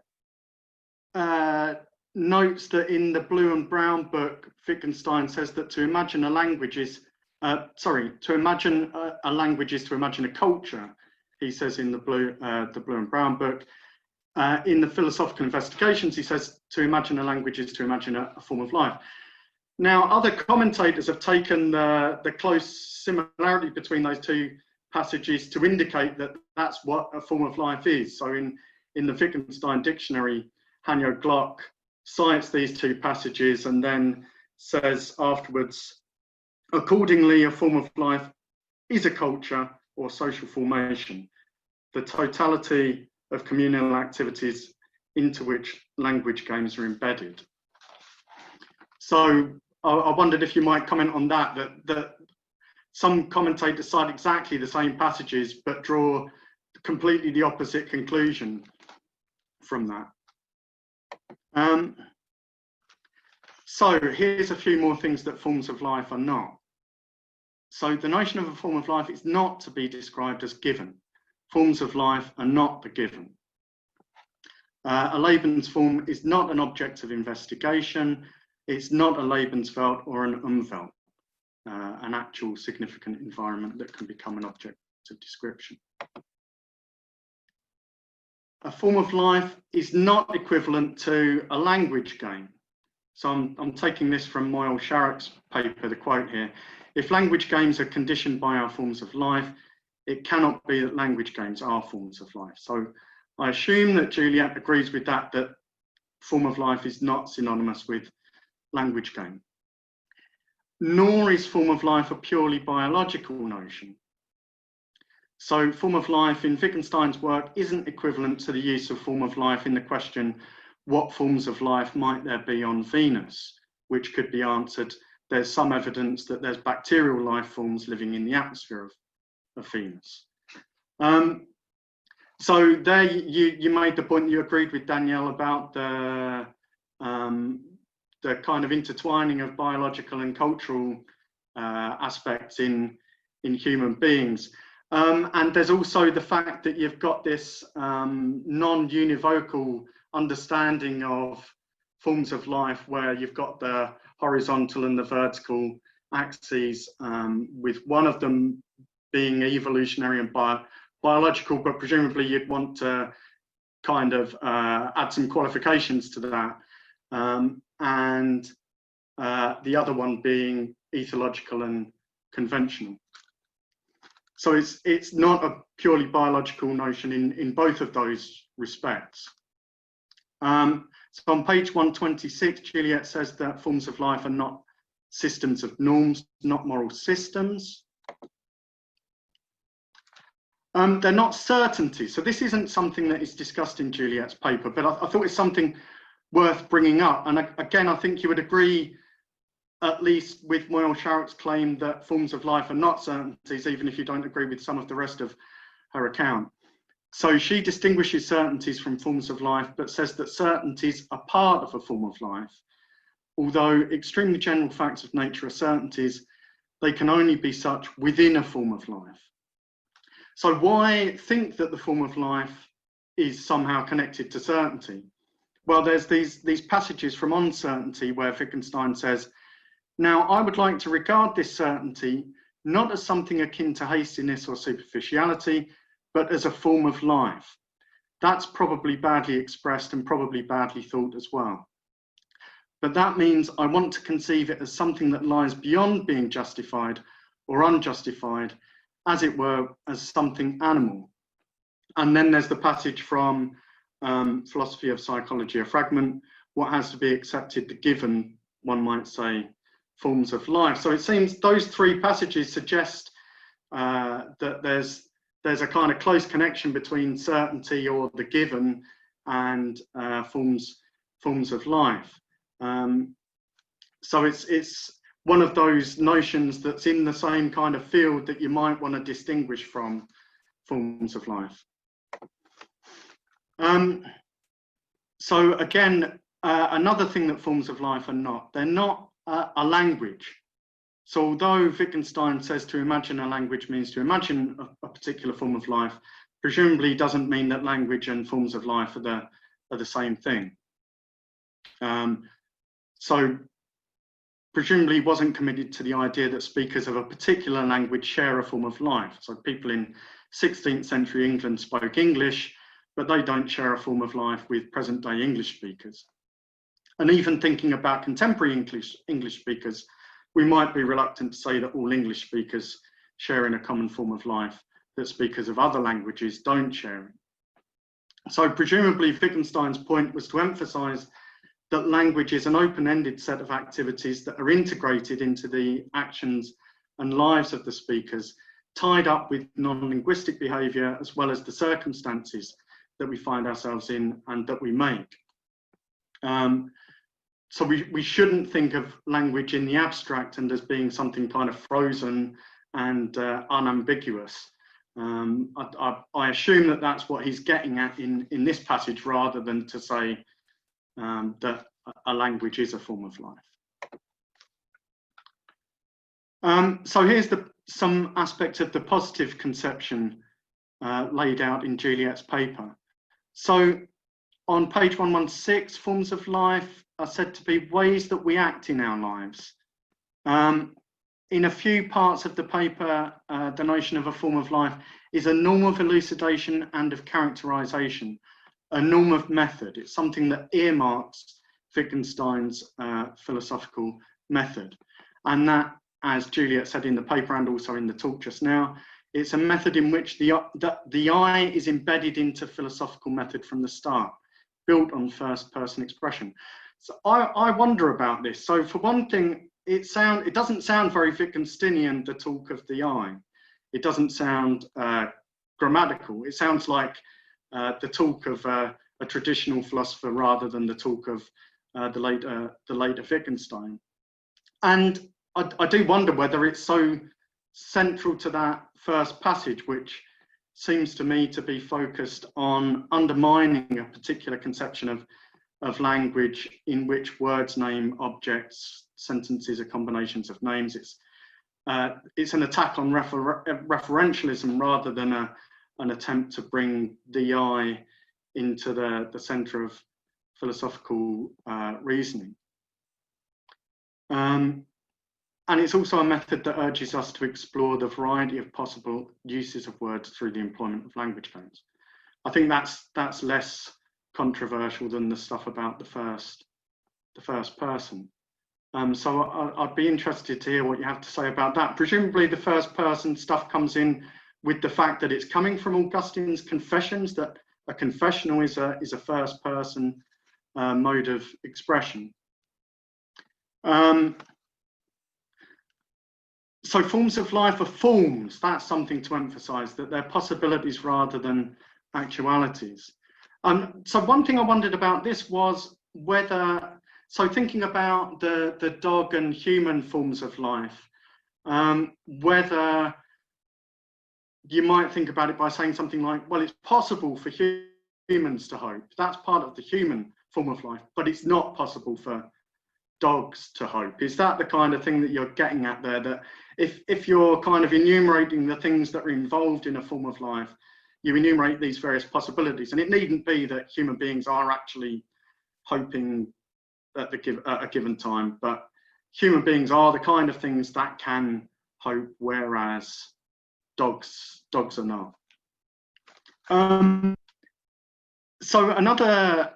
notes that in the Blue and Brown book, Wittgenstein says that to imagine a language is, to imagine a language is to imagine a culture. He says in the Blue and Brown book. In the Philosophical Investigations, he says to imagine a language is to imagine a form of life. Now, other commentators have taken the close similarity between those two passages to indicate that that's what a form of life is. So in the Wittgenstein dictionary, Hanyo Glock cites these two passages and then says afterwards, accordingly, a form of life is a culture or social formation, the totality of communal activities into which language games are embedded. So I wondered if you might comment on that some commentators cite exactly the same passages but draw completely the opposite conclusion from that. So here's a few more things that forms of life are not. So the notion of a form of life is not to be described as given. Forms of life are not the given. A Lebensform is not an object of investigation. It's not a Lebenswelt or an Umwelt, an actual significant environment that can become an object of description. A form of life is not equivalent to a language game. So I'm taking this from Moyle Sharrock's paper, the quote here. If language games are conditioned by our forms of life, it cannot be that language games are forms of life. So I assume that Juliet agrees with that form of life is not synonymous with language game. Nor is form of life a purely biological notion. So form of life in Wittgenstein's work isn't equivalent to the use of form of life in the question, what forms of life might there be on Venus, which could be answered, there's some evidence that there's bacterial life forms living in the atmosphere of of Venus. So there you made the point, you agreed with Danielle about the kind of intertwining of biological and cultural aspects in human beings. And there's also the fact that you've got this non-univocal understanding of forms of life where you've got the horizontal and the vertical axes, with one of them being evolutionary and biological, but presumably you'd want to kind of add some qualifications to that, and the other one being ethological and conventional. So it's not a purely biological notion in both of those respects. So on page 126, Juliet says that forms of life are not systems of norms, not moral systems. They're not certainty. So this isn't something that is discussed in Juliet's paper, but I thought it's something worth bringing up. And again, I think you would agree, at least with Moyle Sharrock's claim that forms of life are not certainties, even if you don't agree with some of the rest of her account. So she distinguishes certainties from forms of life, but says that certainties are part of a form of life. Although extremely general facts of nature are certainties, they can only be such within a form of life. So why think that the form of life is somehow connected to certainty? Well, there's these passages from Uncertainty where Wittgenstein says, "Now, I would like to regard this certainty not as something akin to hastiness or superficiality, but as a form of life. That's probably badly expressed and probably badly thought as well. But that means I want to conceive it as something that lies beyond being justified or unjustified, as it were, as something animal." And then there's the passage from Philosophy of Psychology, a fragment, "What has to be accepted, the given, one might say, forms of life." So it seems those three passages suggest that there's a kind of close connection between certainty or the given and forms of life. So it's one of those notions that's in the same kind of field that you might want to distinguish from forms of life. So again, another thing that forms of life are not, they're not a language. So although Wittgenstein says to imagine a language means to imagine a particular form of life, presumably doesn't mean that language and forms of life are the same thing. So presumably wasn't committed to the idea that speakers of a particular language share a form of life. So people in 16th century England spoke English, but they don't share a form of life with present day English speakers. And even thinking about contemporary English speakers, we might be reluctant to say that all English speakers share in a common form of life that speakers of other languages don't share. So presumably Wittgenstein's point was to emphasize that language is an open-ended set of activities that are integrated into the actions and lives of the speakers, tied up with non-linguistic behavior as well as the circumstances that we find ourselves in and that we make. So we shouldn't think of language in the abstract and as being something kind of frozen and unambiguous. I assume that that's what he's getting at in this passage, rather than to say that a language is a form of life. So here's some aspects of the positive conception laid out in Juliet's paper. So on page 116, forms of life are said to be ways that we act in our lives. In a few parts of the paper, the notion of a form of life is a norm of elucidation and of characterization, a norm of method. It's something that earmarks Wittgenstein's philosophical method. And that, as Juliet said in the paper and also in the talk just now, it's a method in which the I is embedded into philosophical method from the start, built on first person expression. So I wonder about this. So for one thing, it doesn't sound very Wittgensteinian, the talk of the I. It doesn't sound grammatical. It sounds like the talk of a traditional philosopher rather than the talk of the later Wittgenstein. And I do wonder whether it's so central to that first passage, which seems to me to be focused on undermining a particular conception of language in which words name objects, sentences are combinations of names. It's an attack on referentialism rather than an attempt to bring DI into the centre of philosophical reasoning. And it's also a method that urges us to explore the variety of possible uses of words through the employment of language games. I think that's less controversial than the stuff about the first person. So I'd be interested to hear what you have to say about that. Presumably the first person stuff comes in with the fact that it's coming from Augustine's Confessions, that a confessional is a first person mode of expression. So forms of life are forms. That's something to emphasize, that they're possibilities rather than actualities. So one thing I wondered about this was whether, so thinking about the dog and human forms of life, whether you might think about it by saying something like, well, it's possible for humans to hope. That's part of the human form of life, but it's not possible for dogs to hope. Is that the kind of thing that you're getting at there, that if you're kind of enumerating the things that are involved in a form of life, you enumerate these various possibilities, and it needn't be that human beings are actually hoping at a given time, but human beings are the kind of things that can hope, whereas dogs are not. So another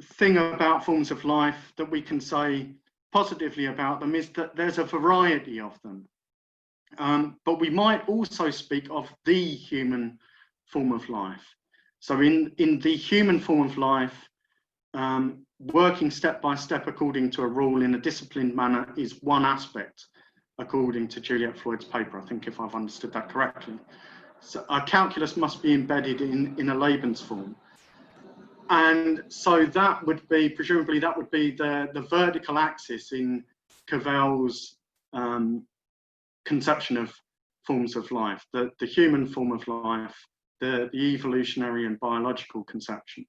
thing about forms of life that we can say positively about them is that there's a variety of them. But we might also speak of the human form of life. So in the human form of life, working step by step according to a rule in a disciplined manner is one aspect, according to Juliet Floyd's paper, I think, if I've understood that correctly. So a calculus must be embedded in a Lebensform. And so that would be, presumably that would be the vertical axis in Cavell's conception of forms of life, the human form of life, the evolutionary and biological conception.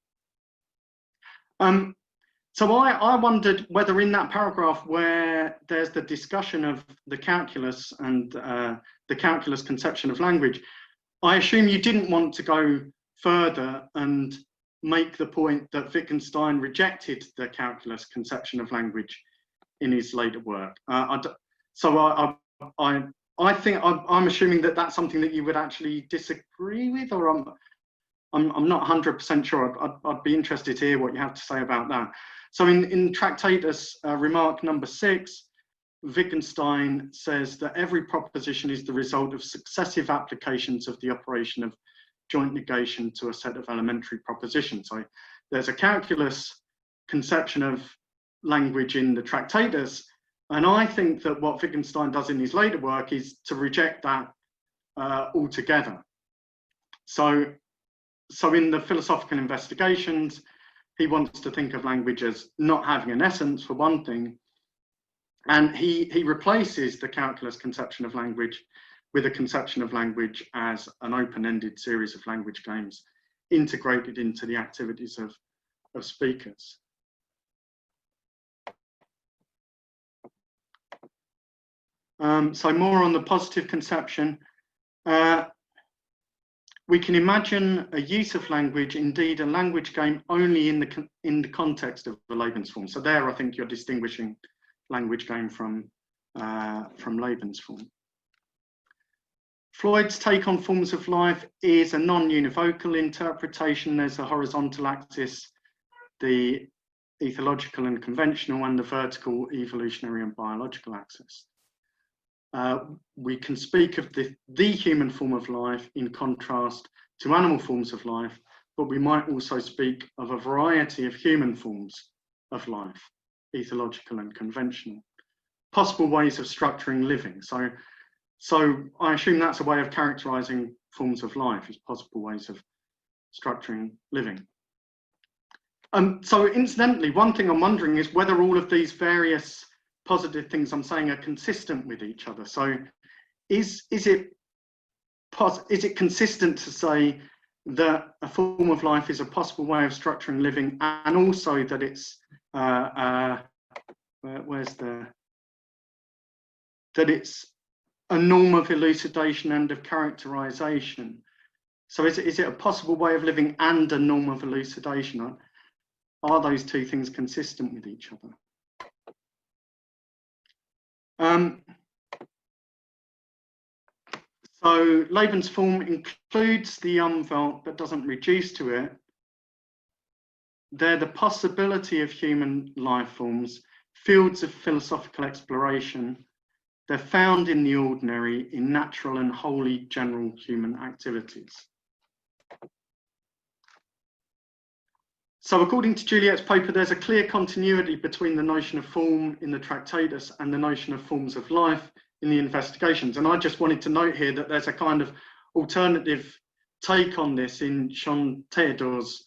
So I wondered whether in that paragraph where there's the discussion of the calculus and the calculus conception of language, I assume you didn't want to go further and make the point that Wittgenstein rejected the calculus conception of language in his later work. So I think I'm assuming that that's something that you would actually disagree with, or I'm not 100% sure. I'd be interested to hear what you have to say about that. So in Tractatus, remark number 6, Wittgenstein says that every proposition is the result of successive applications of the operation of joint negation to a set of elementary propositions. So there's a calculus conception of language in the Tractatus, and I think that what Wittgenstein does in his later work is to reject that altogether. So in the philosophical investigations, he wants to think of language as not having an essence, for one thing, and he replaces the calculus conception of language with a conception of language as an open-ended series of language games integrated into the activities of speakers. So more on the positive conception. We can imagine a use of language, indeed a language game, only in the context of the Lebensform. So there, I think you're distinguishing language game from Lebensform. Floyd's take on forms of life is a non-univocal interpretation. There's a horizontal axis, the ethological and conventional, and the vertical evolutionary and biological axis. We can speak of the human form of life in contrast to animal forms of life, but we might also speak of a variety of human forms of life, ethological and conventional, possible ways of structuring living. So I assume that's a way of characterizing forms of life, as possible ways of structuring living. So incidentally, one thing I'm wondering is whether all of these various positive things I'm saying are consistent with each other. So is it consistent to say that a form of life is a possible way of structuring living, and also that it's that it's a norm of elucidation and of characterization? So is it a possible way of living and a norm of elucidation? Are those two things consistent with each other? So Lebensform includes the Umwelt but doesn't reduce to it. They're the possibility of human life forms, fields of philosophical exploration. They're found in the ordinary, in natural and wholly general human activities. So according to Juliet's paper, there's a clear continuity between the notion of form in the Tractatus and the notion of forms of life in the investigations. And I just wanted to note here that there's a kind of alternative take on this in Sean Theodore's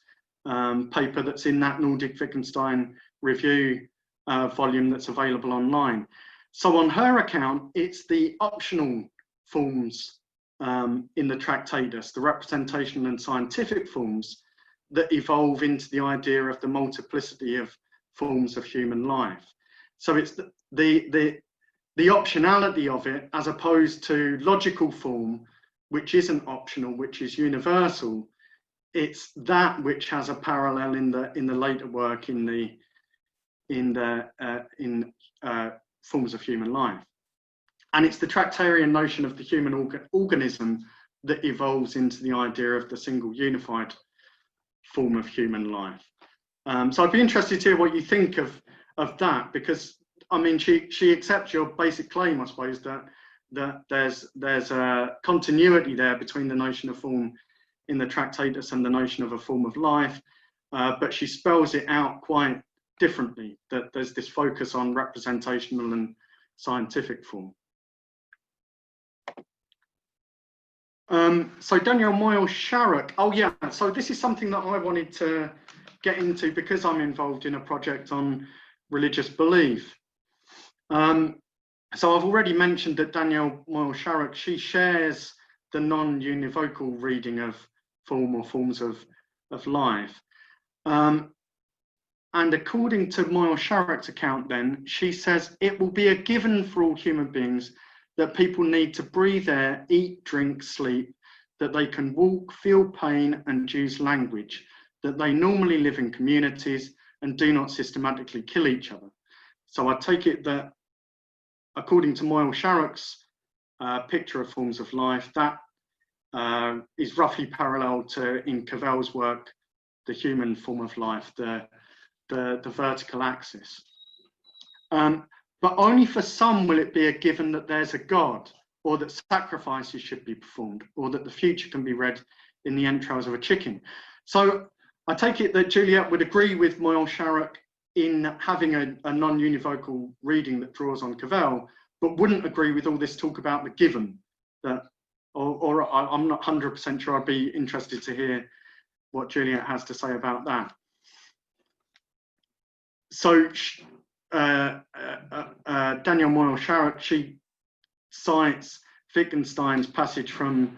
paper that's in that Ludwig Wittgenstein review volume that's available online. So on her account, it's the optional forms in the Tractatus, the representational and scientific forms, that evolve into the idea of the multiplicity of forms of human life. So it's the optionality of it, as opposed to logical form, which isn't optional, which is universal. It's that which has a parallel in the later work in forms of human life. And it's the Tractarian notion of the human organism that evolves into the idea of the single unified form of human life. So I'd be interested to hear what you think of that, because I mean, she accepts your basic claim, I suppose, that there's a continuity there between the notion of form in the Tractatus and the notion of a form of life, but she spells it out quite differently, that there's this focus on representational and scientific form. So Daniel Moyle-Sharrock, oh yeah, so this is something that I wanted to get into because I'm involved in a project on religious belief. So I've already mentioned that Daniel Moyle-Sharrock, she shares the non-univocal reading of form or forms of life. And according to Moyle-Sharrock's account then, she says, it will be a given for all human beings that people need to breathe air, eat, drink, sleep, that they can walk, feel pain and use language, that they normally live in communities and do not systematically kill each other. So I take it that according to Moyle-Sharrock's picture of forms of life, that is roughly parallel to, in Cavell's work, the human form of life, the vertical axis. But only for some will it be a given that there's a God, or that sacrifices should be performed, or that the future can be read in the entrails of a chicken. So I take it that Juliet would agree with Moyle-Sharrock in having a non-univocal reading that draws on Cavell, but wouldn't agree with all this talk about the given. That, or I'm not 100% sure. I'd be interested to hear what Juliet has to say about that. So Daniel Moyle-Sharrock, she cites Wittgenstein's passage from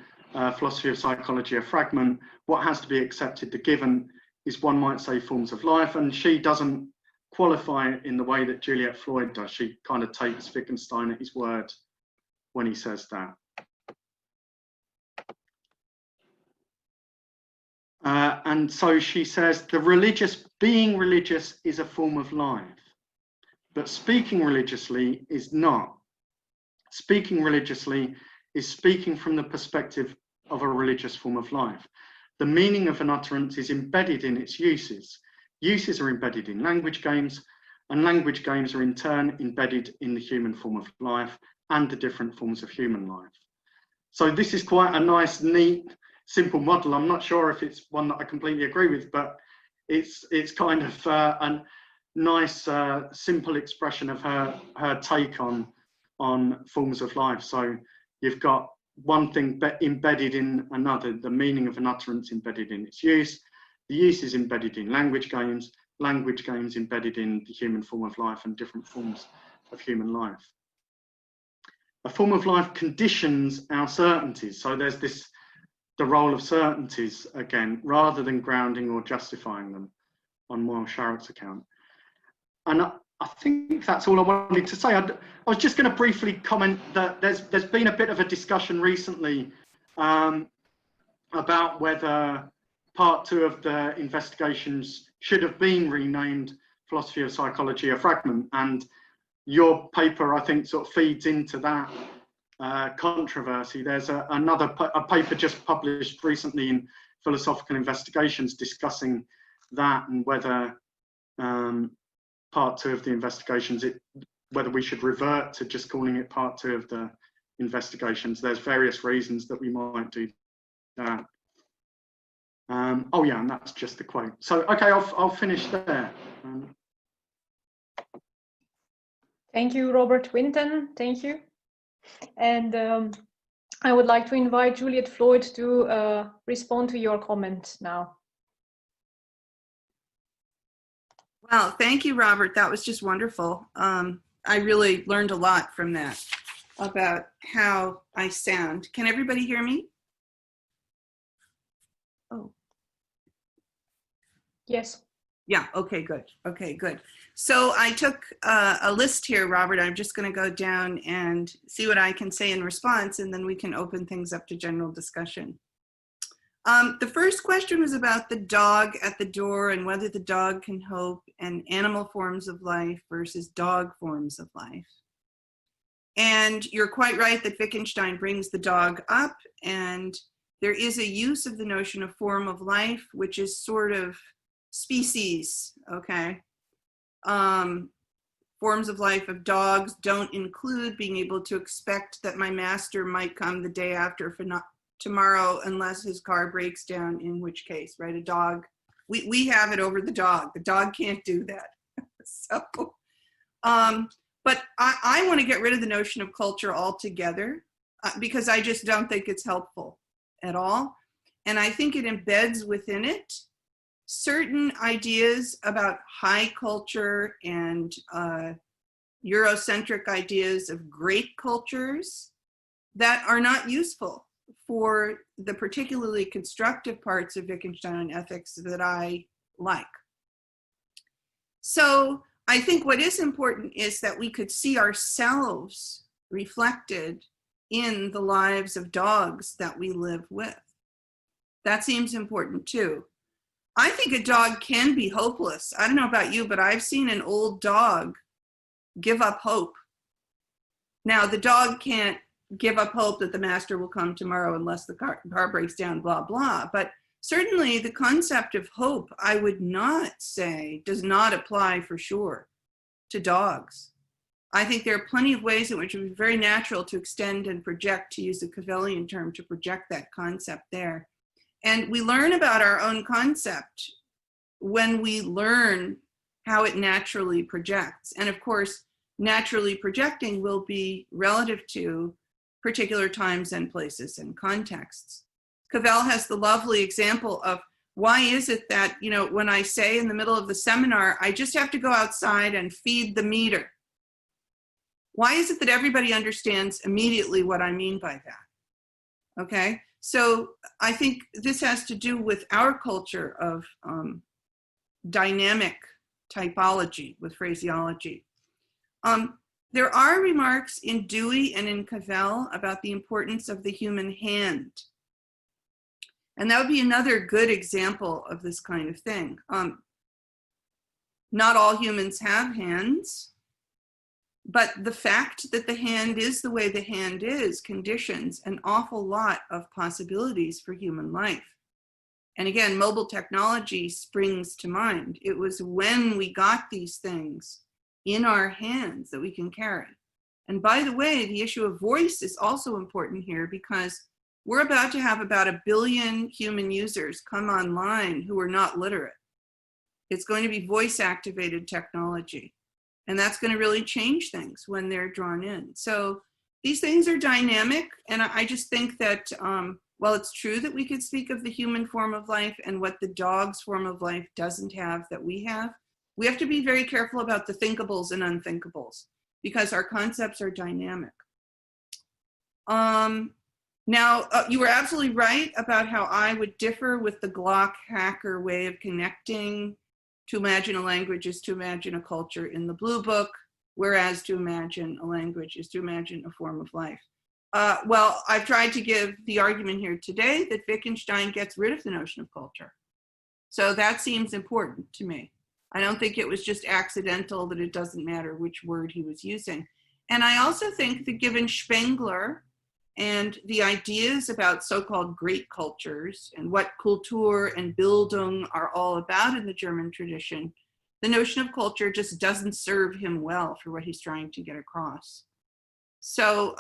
Philosophy of Psychology, a fragment, what has to be accepted, the given is, one might say, forms of life, and she doesn't qualify it in the way that Juliet Floyd does. She kind of takes Wittgenstein at his word when he says that. And so she says, being religious is a form of life, but speaking religiously is not. Speaking religiously is speaking from the perspective of a religious form of life. The meaning of an utterance is embedded in its uses. Uses are embedded in language games, and language games are in turn embedded in the human form of life and the different forms of human life. So this is quite a nice, neat, simple model. I'm not sure if it's one that I completely agree with, but it's kind of a nice, simple expression of her take on forms of life. So you've got one thing embedded in another, the meaning of an utterance embedded in its use, the use is embedded in language games embedded in the human form of life and different forms of human life. a form of life conditions our certainties. So there's the role of certainties again, rather than grounding or justifying them on Moyle Sharrock's account. And I think that's all I wanted to say. I was just going to briefly comment that there's been a bit of a discussion recently about whether part 2 of the investigations should have been renamed Philosophy of Psychology, a Fragment. And your paper, I think, sort of feeds into that controversy. There's a paper just published recently in Philosophical Investigations discussing that and whether part 2 of the investigations, whether we should revert to just calling it part 2 of the investigations. There's various reasons that we might do that. Oh yeah, and that's just the quote. So okay, I'll finish there. Thank you, Robert Vinten. Thank you. And I would like to invite Juliet Floyd to respond to your comment now. Wow, thank you, Robert. That was just wonderful. I really learned a lot from that about how I sound. Can everybody hear me? Oh. Yes. Yeah, okay, good. Okay, good. So I took a list here, Robert. I'm just going to go down and see what I can say in response, and then we can open things up to general discussion. The first question was about the dog at the door and whether the dog can hope, and animal forms of life versus dog forms of life. And you're quite right that Wittgenstein brings the dog up, and there is a use of the notion of form of life, which is sort of species, okay? Forms of life of dogs don't include being able to expect that my master might come the day after for not tomorrow unless his car breaks down, in which case, right? A dog, we have it over the dog. The dog can't do that. So, but I want to get rid of the notion of culture altogether because I just don't think it's helpful at all. And I think it embeds within it certain ideas about high culture and Eurocentric ideas of great cultures that are not useful for the particularly constructive parts of Wittgenstein ethics that I like. So I think what is important is that we could see ourselves reflected in the lives of dogs that we live with. That seems important too. I think a dog can be hopeless. I don't know about you, but I've seen an old dog give up hope. Now, the dog can't give up hope that the master will come tomorrow unless the car breaks down, blah, blah. But certainly the concept of hope, I would not say, does not apply for sure to dogs. I think there are plenty of ways in which it would be very natural to extend and project, to use a Cavelian term, to project that concept there. And we learn about our own concept when we learn how it naturally projects. And of course, naturally projecting will be relative to particular times and places and contexts. Cavell has the lovely example of why is it that, you know, when I say in the middle of the seminar, I just have to go outside and feed the meter. Why is it that everybody understands immediately what I mean by that? Okay. So I think this has to do with our culture of dynamic typology with phraseology. There are remarks in Dewey and in Cavell about the importance of the human hand. And that would be another good example of this kind of thing. Not all humans have hands, but the fact that the hand is the way the hand is conditions an awful lot of possibilities for human life. And again, mobile technology springs to mind. It was when we got these things in our hands that we can carry. And by the way, the issue of voice is also important here because we're about to have about 1 billion human users come online who are not literate. It's going to be voice-activated technology. And that's going to really change things when they're drawn in. So these things are dynamic. And I just think that while it's true that we could speak of the human form of life and what the dog's form of life doesn't have that we have to be very careful about the thinkables and unthinkables because our concepts are dynamic. Now, you were absolutely right about how I would differ with the Glock hacker way of connecting. To imagine a language is to imagine a culture in the Blue Book, whereas to imagine a language is to imagine a form of life. Well, I've tried to give the argument here today that Wittgenstein gets rid of the notion of culture. So that seems important to me. I don't think it was just accidental that it doesn't matter which word he was using. And I also think that given Spengler and the ideas about so-called great cultures and what Kultur and Bildung are all about in the German tradition, the notion of culture just doesn't serve him well for what he's trying to get across. So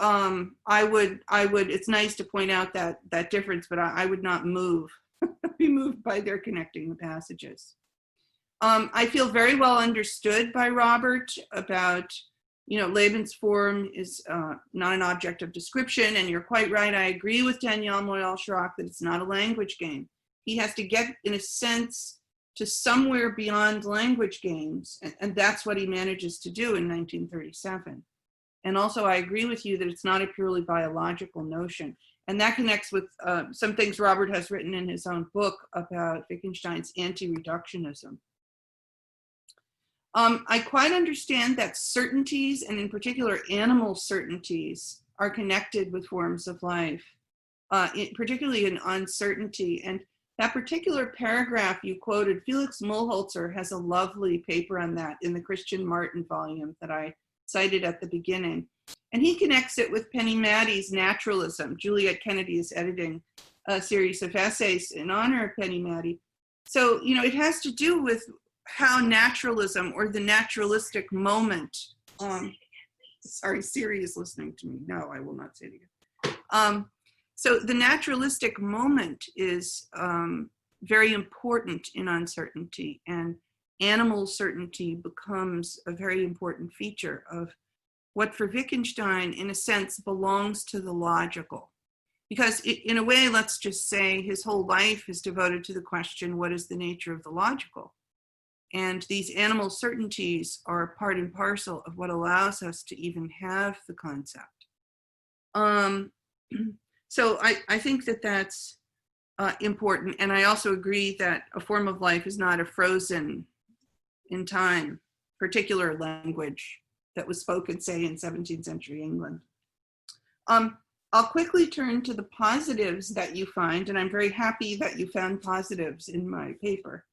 I would, it's nice to point out that difference, but I would not be moved by their connecting the passages. I feel very well understood by Robert about, Lebensform is not an object of description, and you're quite right. I agree with Danielle Moyal-Schrock that it's not a language game. He has to get, in a sense, to somewhere beyond language games, and that's what he manages to do in 1937. And also, I agree with you that it's not a purely biological notion. And that connects with some things Robert has written in his own book about Wittgenstein's anti-reductionism. I quite understand that certainties, and in particular animal certainties, are connected with forms of life, particularly in uncertainty. And that particular paragraph you quoted, Felix Mulholzer has a lovely paper on that in the Christian Martin volume that I cited at the beginning. And he connects it with Penny Maddy's naturalism. Juliet Kennedy is editing a series of essays in honor of Penny Maddy. So, it has to do with how naturalism, or the naturalistic moment, sorry, Siri is listening to me. No, I will not say it again. So the naturalistic moment is very important in uncertainty, and animal certainty becomes a very important feature of what for Wittgenstein, in a sense, belongs to the logical. Because in a way, let's just say his whole life is devoted to the question, what is the nature of the logical? And these animal certainties are part and parcel of what allows us to even have the concept. So I think that that's important. And I also agree that a form of life is not a frozen in time, particular language that was spoken, say, in 17th century England. I'll quickly turn to the positives that you find, and I'm very happy that you found positives in my paper.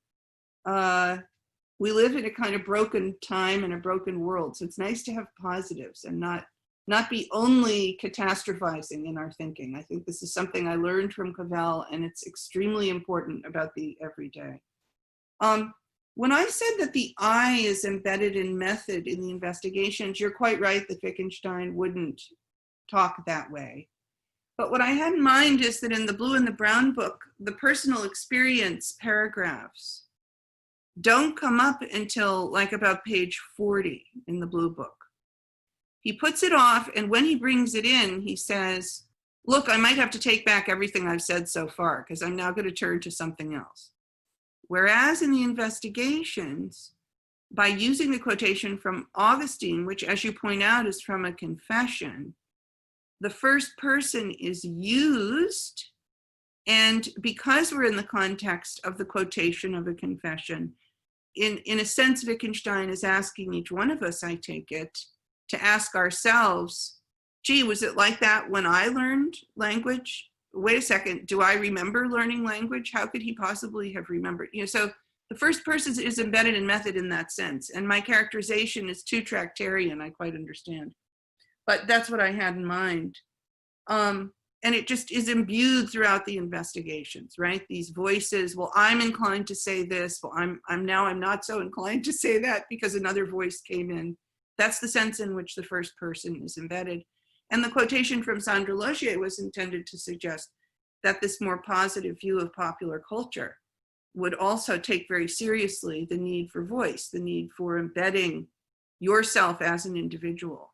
We live in a kind of broken time and a broken world, so it's nice to have positives and not be only catastrophizing in our thinking. I think this is something I learned from Cavell, and it's extremely important about the everyday. When I said that the I is embedded in method in the investigations, you're quite right that Wittgenstein wouldn't talk that way. But what I had in mind is that in the Blue and the Brown book, the personal experience paragraphs don't come up until like about page 40 in the Blue book. He puts it off, and when he brings it in, he says, look, I might have to take back everything I've said so far because I'm now going to turn to something else. Whereas in the investigations, by using the quotation from Augustine, which as you point out is from a confession, the first person is used, and because we're in the context of the quotation of a confession, in a sense, Wittgenstein is asking each one of us, I take it, to ask ourselves, gee, was it like that when I learned language? Wait a second, do I remember learning language? How could he possibly have remembered? So the first person is embedded in method in that sense. And my characterization is too tractarian, I quite understand. But that's what I had in mind. And it just is imbued throughout the investigations, right? These voices, well, I'm inclined to say this, well, I'm not so inclined to say that because another voice came in. That's the sense in which the first person is embedded. And the quotation from Sandra Logier was intended to suggest that this more positive view of popular culture would also take very seriously the need for voice, the need for embedding yourself as an individual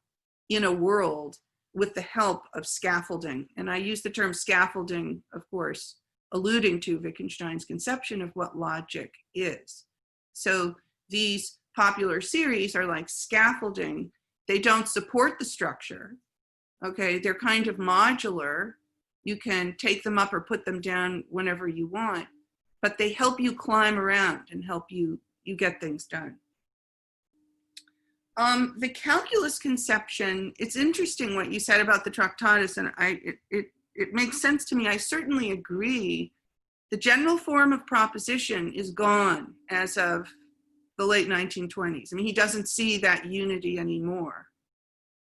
in a world with the help of scaffolding. And I use the term scaffolding, of course, alluding to Wittgenstein's conception of what logic is. So these popular series are like scaffolding. They don't support the structure. Okay, they're kind of modular. You can take them up or put them down whenever you want, but they help you climb around and help you get things done. The calculus conception, it's interesting what you said about the Tractatus, and it makes sense to me. I certainly agree. The general form of proposition is gone as of the late 1920s. I mean, he doesn't see that unity anymore.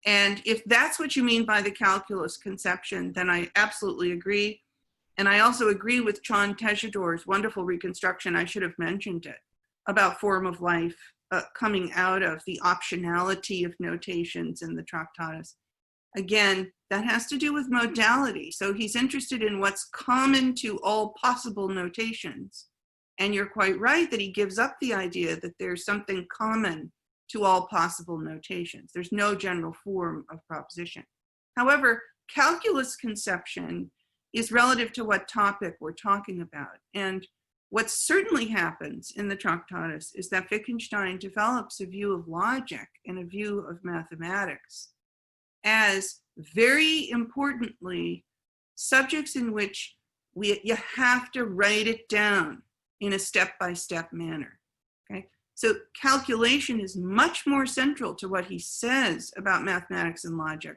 And if that's what you mean by the calculus conception, then I absolutely agree. And I also agree with John Tejador's wonderful reconstruction, I should have mentioned it, about form of life coming out of the optionality of notations in the Tractatus. Again, that has to do with modality. So he's interested in what's common to all possible notations. And you're quite right that he gives up the idea that there's something common to all possible notations. There's no general form of proposition. However, calculus conception is relative to what topic we're talking about. And what certainly happens in the Tractatus is that Wittgenstein develops a view of logic and a view of mathematics as very importantly subjects in which you have to write it down in a step-by-step manner. Okay? So calculation is much more central to what he says about mathematics and logic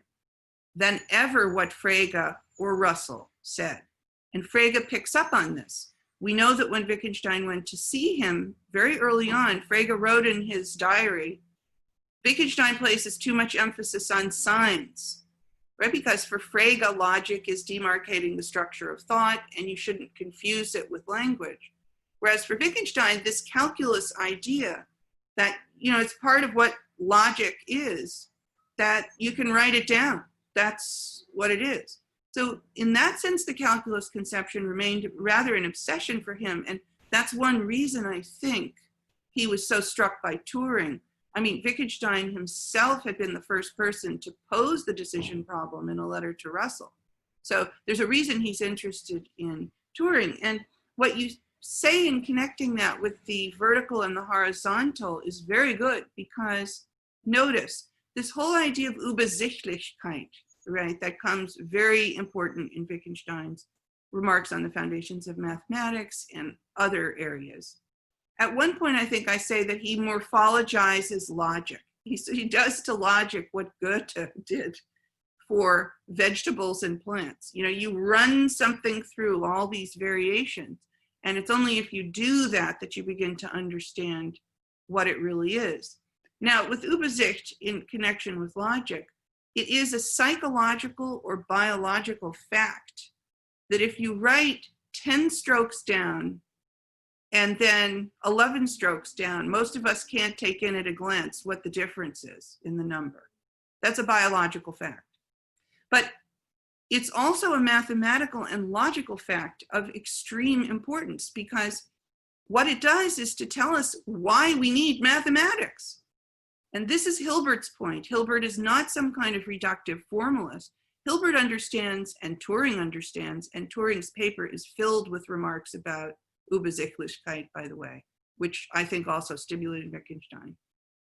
than ever what Frege or Russell said. And Frege picks up on this. We know that when Wittgenstein went to see him very early on, Frege wrote in his diary, Wittgenstein places too much emphasis on signs, right? Because for Frege, logic is demarcating the structure of thought, and you shouldn't confuse it with language. Whereas for Wittgenstein, this calculus idea that, you know, it's part of what logic is, that you can write it down. That's what it is. So in that sense, the calculus conception remained rather an obsession for him. And that's one reason I think he was so struck by Turing. I mean, Wittgenstein himself had been the first person to pose the decision problem in a letter to Russell. So there's a reason he's interested in Turing. And what you say in connecting that with the vertical and the horizontal is very good, because notice this whole idea of Übersichtlichkeit, right, that comes very important in Wittgenstein's remarks on the foundations of mathematics and other areas. At one point, I think I say that he morphologizes logic. He does to logic what Goethe did for vegetables and plants. You know, you run something through all these variations, and it's only if you do that that you begin to understand what it really is. Now, with Übersicht in connection with logic, it is a psychological or biological fact that if you write 10 strokes down and then 11 strokes down, most of us can't take in at a glance what the difference is in the number. That's a biological fact. But it's also a mathematical and logical fact of extreme importance, because what it does is to tell us why we need mathematics. And this is Hilbert's point. Hilbert is not some kind of reductive formalist. Hilbert understands, and Turing understands, and Turing's paper is filled with remarks about Übersichtlichkeit, by the way, which I think also stimulated Wittgenstein.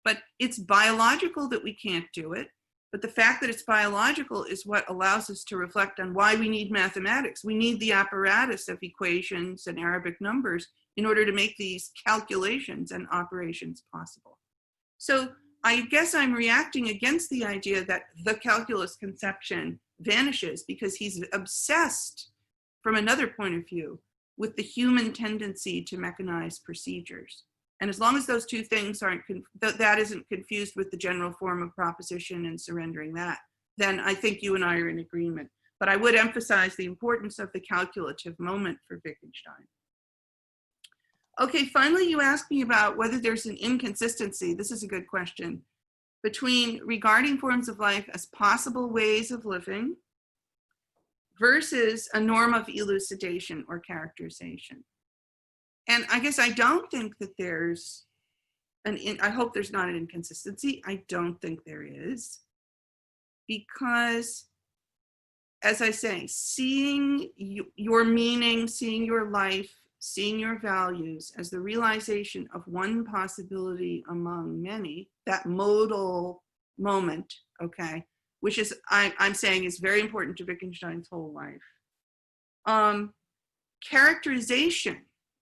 But it's biological that we can't do it. But the fact that it's biological is what allows us to reflect on why we need mathematics. We need the apparatus of equations and Arabic numbers in order to make these calculations and operations possible. So I guess I'm reacting against the idea that the calculus conception vanishes, because he's obsessed from another point of view with the human tendency to mechanize procedures. And as long as those two things aren't, that isn't confused with the general form of proposition and surrendering that, then I think you and I are in agreement. But I would emphasize the importance of the calculative moment for Wittgenstein. Okay, finally, you asked me about whether there's an inconsistency, this is a good question, between regarding forms of life as possible ways of living versus a norm of elucidation or characterization. And I guess I don't think that there's I hope there's not an inconsistency. I don't think there is, because, as I say, seeing your meaning, seeing your life, seeing your values as the realization of one possibility among many, that modal moment, okay, which is, I'm saying is very important to Wittgenstein's whole life. Characterization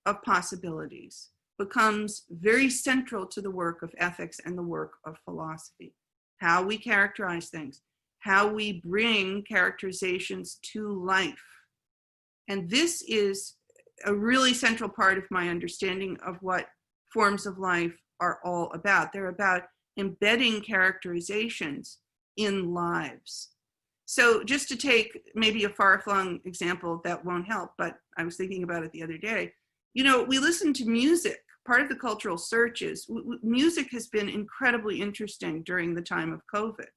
of possibilities becomes very central to the work of ethics and the work of philosophy. How we characterize things, how we bring characterizations to life. And this is a really central part of my understanding of what forms of life are all about. They're about embedding characterizations in lives. So just to take maybe a far-flung example that won't help, but I was thinking about it the other day. You know, we listen to music. Part of the cultural search is music has been incredibly interesting during the time of COVID.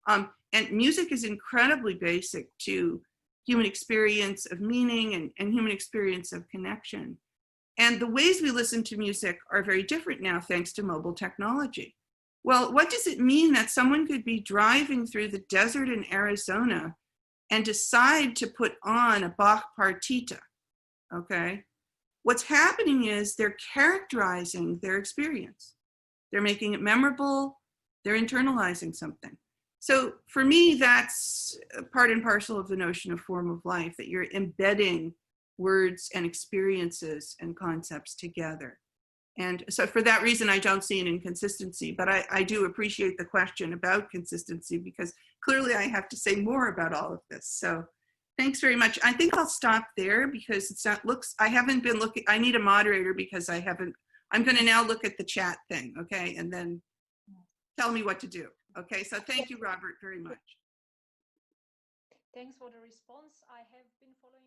And music is incredibly basic to human experience of meaning and human experience of connection. And the ways we listen to music are very different now thanks to mobile technology. Well, what does it mean that someone could be driving through the desert in Arizona and decide to put on a Bach partita, okay? What's happening is they're characterizing their experience. They're making it memorable, they're internalizing something. So for me, that's part and parcel of the notion of form of life, that you're embedding words and experiences and concepts together. And so for that reason, I don't see an inconsistency, but I do appreciate the question about consistency, because clearly I have to say more about all of this. So thanks very much. I think I'll stop there because it's not, I haven't been looking, I need a moderator because I'm going to now look at the chat thing, okay? And then tell me what to do. Okay, so thank you, Robert, very much. Thanks for the response. I have been following